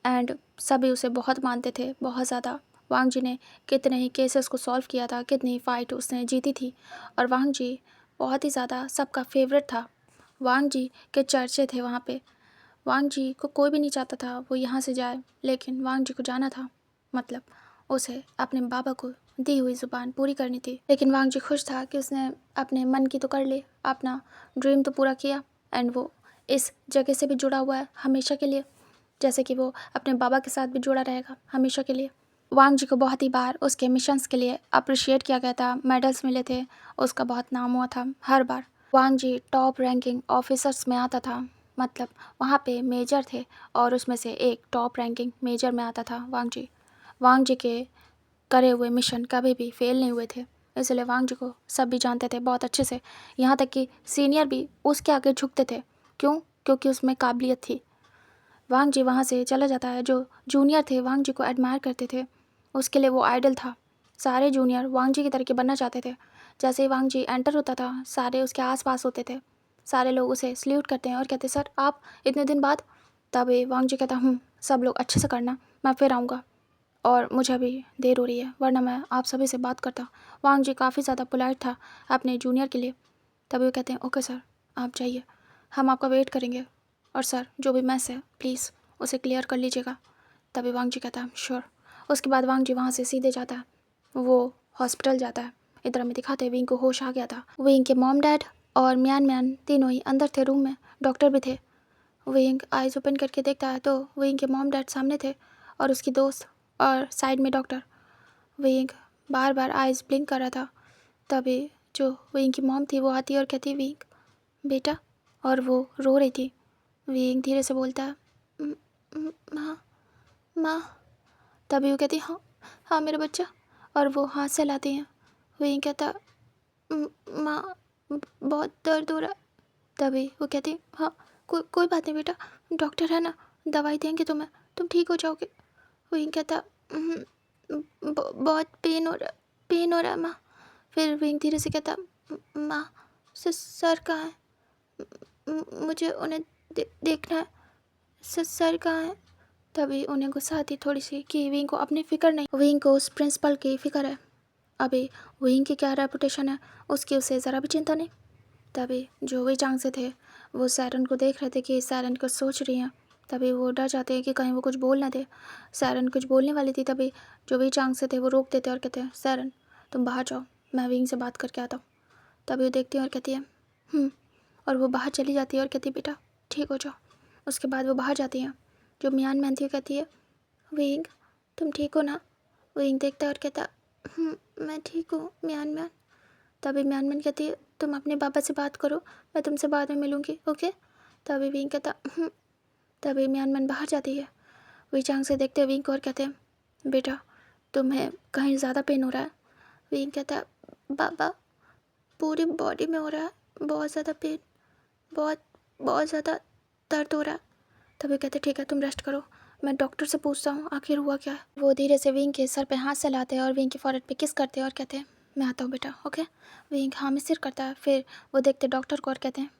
S1: एंड सभी उसे बहुत मानते थे, बहुत ज़्यादा। वांग जी ने कितने ही केसेस को सॉल्व किया था, कितनी ही फाइट उसने जीती थी और वांग जी बहुत ही ज़्यादा सबका फेवरेट था। वांग जी के चर्चे थे वहाँ पे। वांग जी को कोई भी नहीं चाहता था वो यहाँ से जाए, लेकिन वांग जी को जाना था, मतलब उसे अपने बाबा को दी हुई ज़ुबान पूरी करनी थी। लेकिन वांग जी खुश था कि उसने अपने मन की तो कर ली, अपना ड्रीम तो पूरा किया एंड वो इस जगह से भी जुड़ा हुआ है हमेशा के लिए, जैसे कि वो अपने बाबा के साथ भी जुड़ा रहेगा हमेशा के लिए। वांग जी को बहुत ही बार उसके मिशंस के लिए अप्रिशिएट किया गया था, मेडल्स मिले थे, उसका बहुत नाम हुआ था हर बार। वांग जी टॉप रैंकिंग ऑफिसर्स में आता था, मतलब वहाँ पे मेजर थे और उसमें से एक टॉप रैंकिंग मेजर में आता था वांग जी। वांग जी के करे हुए मिशन कभी भी फेल नहीं हुए थे, इसलिए वांग जी को सब भी जानते थे बहुत अच्छे से, यहाँ तक कि सीनियर भी उसके आगे झुकते थे। क्यों? क्योंकि उसमें काबिलियत थी। वांग जी वहाँ से चला जाता है। जो जूनियर थे वांग जी को एडमायर करते थे, उसके लिए वो आइडल था। सारे जूनियर वांग जी की तरीके बनना चाहते थे। जैसे ही वांग जी एंटर होता था सारे उसके आसपास होते थे, सारे लोग उसे सल्यूट करते हैं और कहते सर आप इतने दिन बाद। तभी वांग जी कहता सब लोग अच्छे से करना, मैं फिर आऊँगा और मुझे अभी देर हो रही है वरना मैं आप सभी से बात करता। वांग जी काफ़ी ज़्यादा पोलाइट था अपने जूनियर के लिए। तभी वो कहते हैं ओके सर आप जाइए, हम आपका वेट करेंगे और सर जो भी मैस है प्लीज़ उसे क्लियर कर लीजिएगा। तभी वांग जी कहता है श्योर। उसके बाद वांग जी वहाँ से सीधे जाता है, वो हॉस्पिटल जाता है। इधर में दिखाते विंग को होश आ गया था। विंग के मॉम डैड और म्यान म्यान तीनों ही अंदर थे रूम में, डॉक्टर भी थे। विंग आइज़ ओपन करके देखता है तो विंग के मॉम डैड सामने थे और उसकी दोस्त और साइड में डॉक्टर। विंग बार बार आइज़ ब्लिंक कर रहा था। तभी जो विंग की मॉम थी वो आती है और कहती है विंग बेटा, और वो रो रही थी। विंग धीरे से बोलता है माँ माँ। तभी वो कहती हाँ हाँ मेरा बच्चा, और वो हाथ से लाती हैं। विंग कहता माँ बहुत दर्द हो रहा। तभी वो कहती हाँ कोई बात नहीं बेटा, डॉक्टर है ना, दवाई देंगे तुम्हें, तुम ठीक हो जाओगे। विंग कहता बहुत पेन हो रहा है माँ। फिर विंग धीरे से कहता माँ सर कहाँ है, मुझे उन्हें देखना है, सर कहाँ है। तभी उन्हें गुस्सा आती थोड़ी सी कि विंग को अपनी फ़िक्र नहीं, विंग को उस प्रिंसिपल की फ़िक्र है। अभी विंग की क्या रेपुटेशन है उसकी उसे ज़रा भी चिंता नहीं। तभी जो भी चांग से थे वो सैरन को देख रहे थे कि सैरन कुछ सोच रही हैं। तभी वो डर जाते हैं कि कहीं वो कुछ बोल ना दे। सैरन कुछ बोलने वाली थी, तभी जो भी चांग से थे वो रोक देते और कहते हैं सैरन तुम बाहर जाओ, मैं विंग से बात करके आता हूँ। तभी वो देखती है और कहती है और वो बाहर चली जाती है और कहती है बेटा ठीक हो जाओ। उसके बाद वो बाहर जाती हैं। जो म्यान मैन थी कहती है विंग तुम ठीक हो ना। विंग देखता है और कहता मैं ठीक हूँ म्यान मैन। तभी म्यान मैन कहती है तुम अपने पापा से बात करो, मैं तुमसे बाद में मिलूँगी ओके। तभी विंग कहता तभी म्यान मैन बाहर जाती है। वी चांग से देखते हैं विंग को और कहते हैं बेटा तुम्हें कहीं ज़्यादा पेन हो रहा है। विंग कहता बाबा पूरी बॉडी में हो रहा है, बहुत ज़्यादा पेन, बहुत ज़्यादा दर्द हो रहा है। तभी कहते ठीक है तुम रेस्ट करो, मैं डॉक्टर से पूछता हूँ आखिर हुआ क्या है। वो धीरे से विंग के सर पे हाथ चलाते हैं और विंग के फॉरहेड पे किस करते हैं और कहते हैं मैं आता हूँ बेटा, ओके। वहीं हाँ में सिर करता है, फिर वो देखते डॉक्टर को और कहते हैं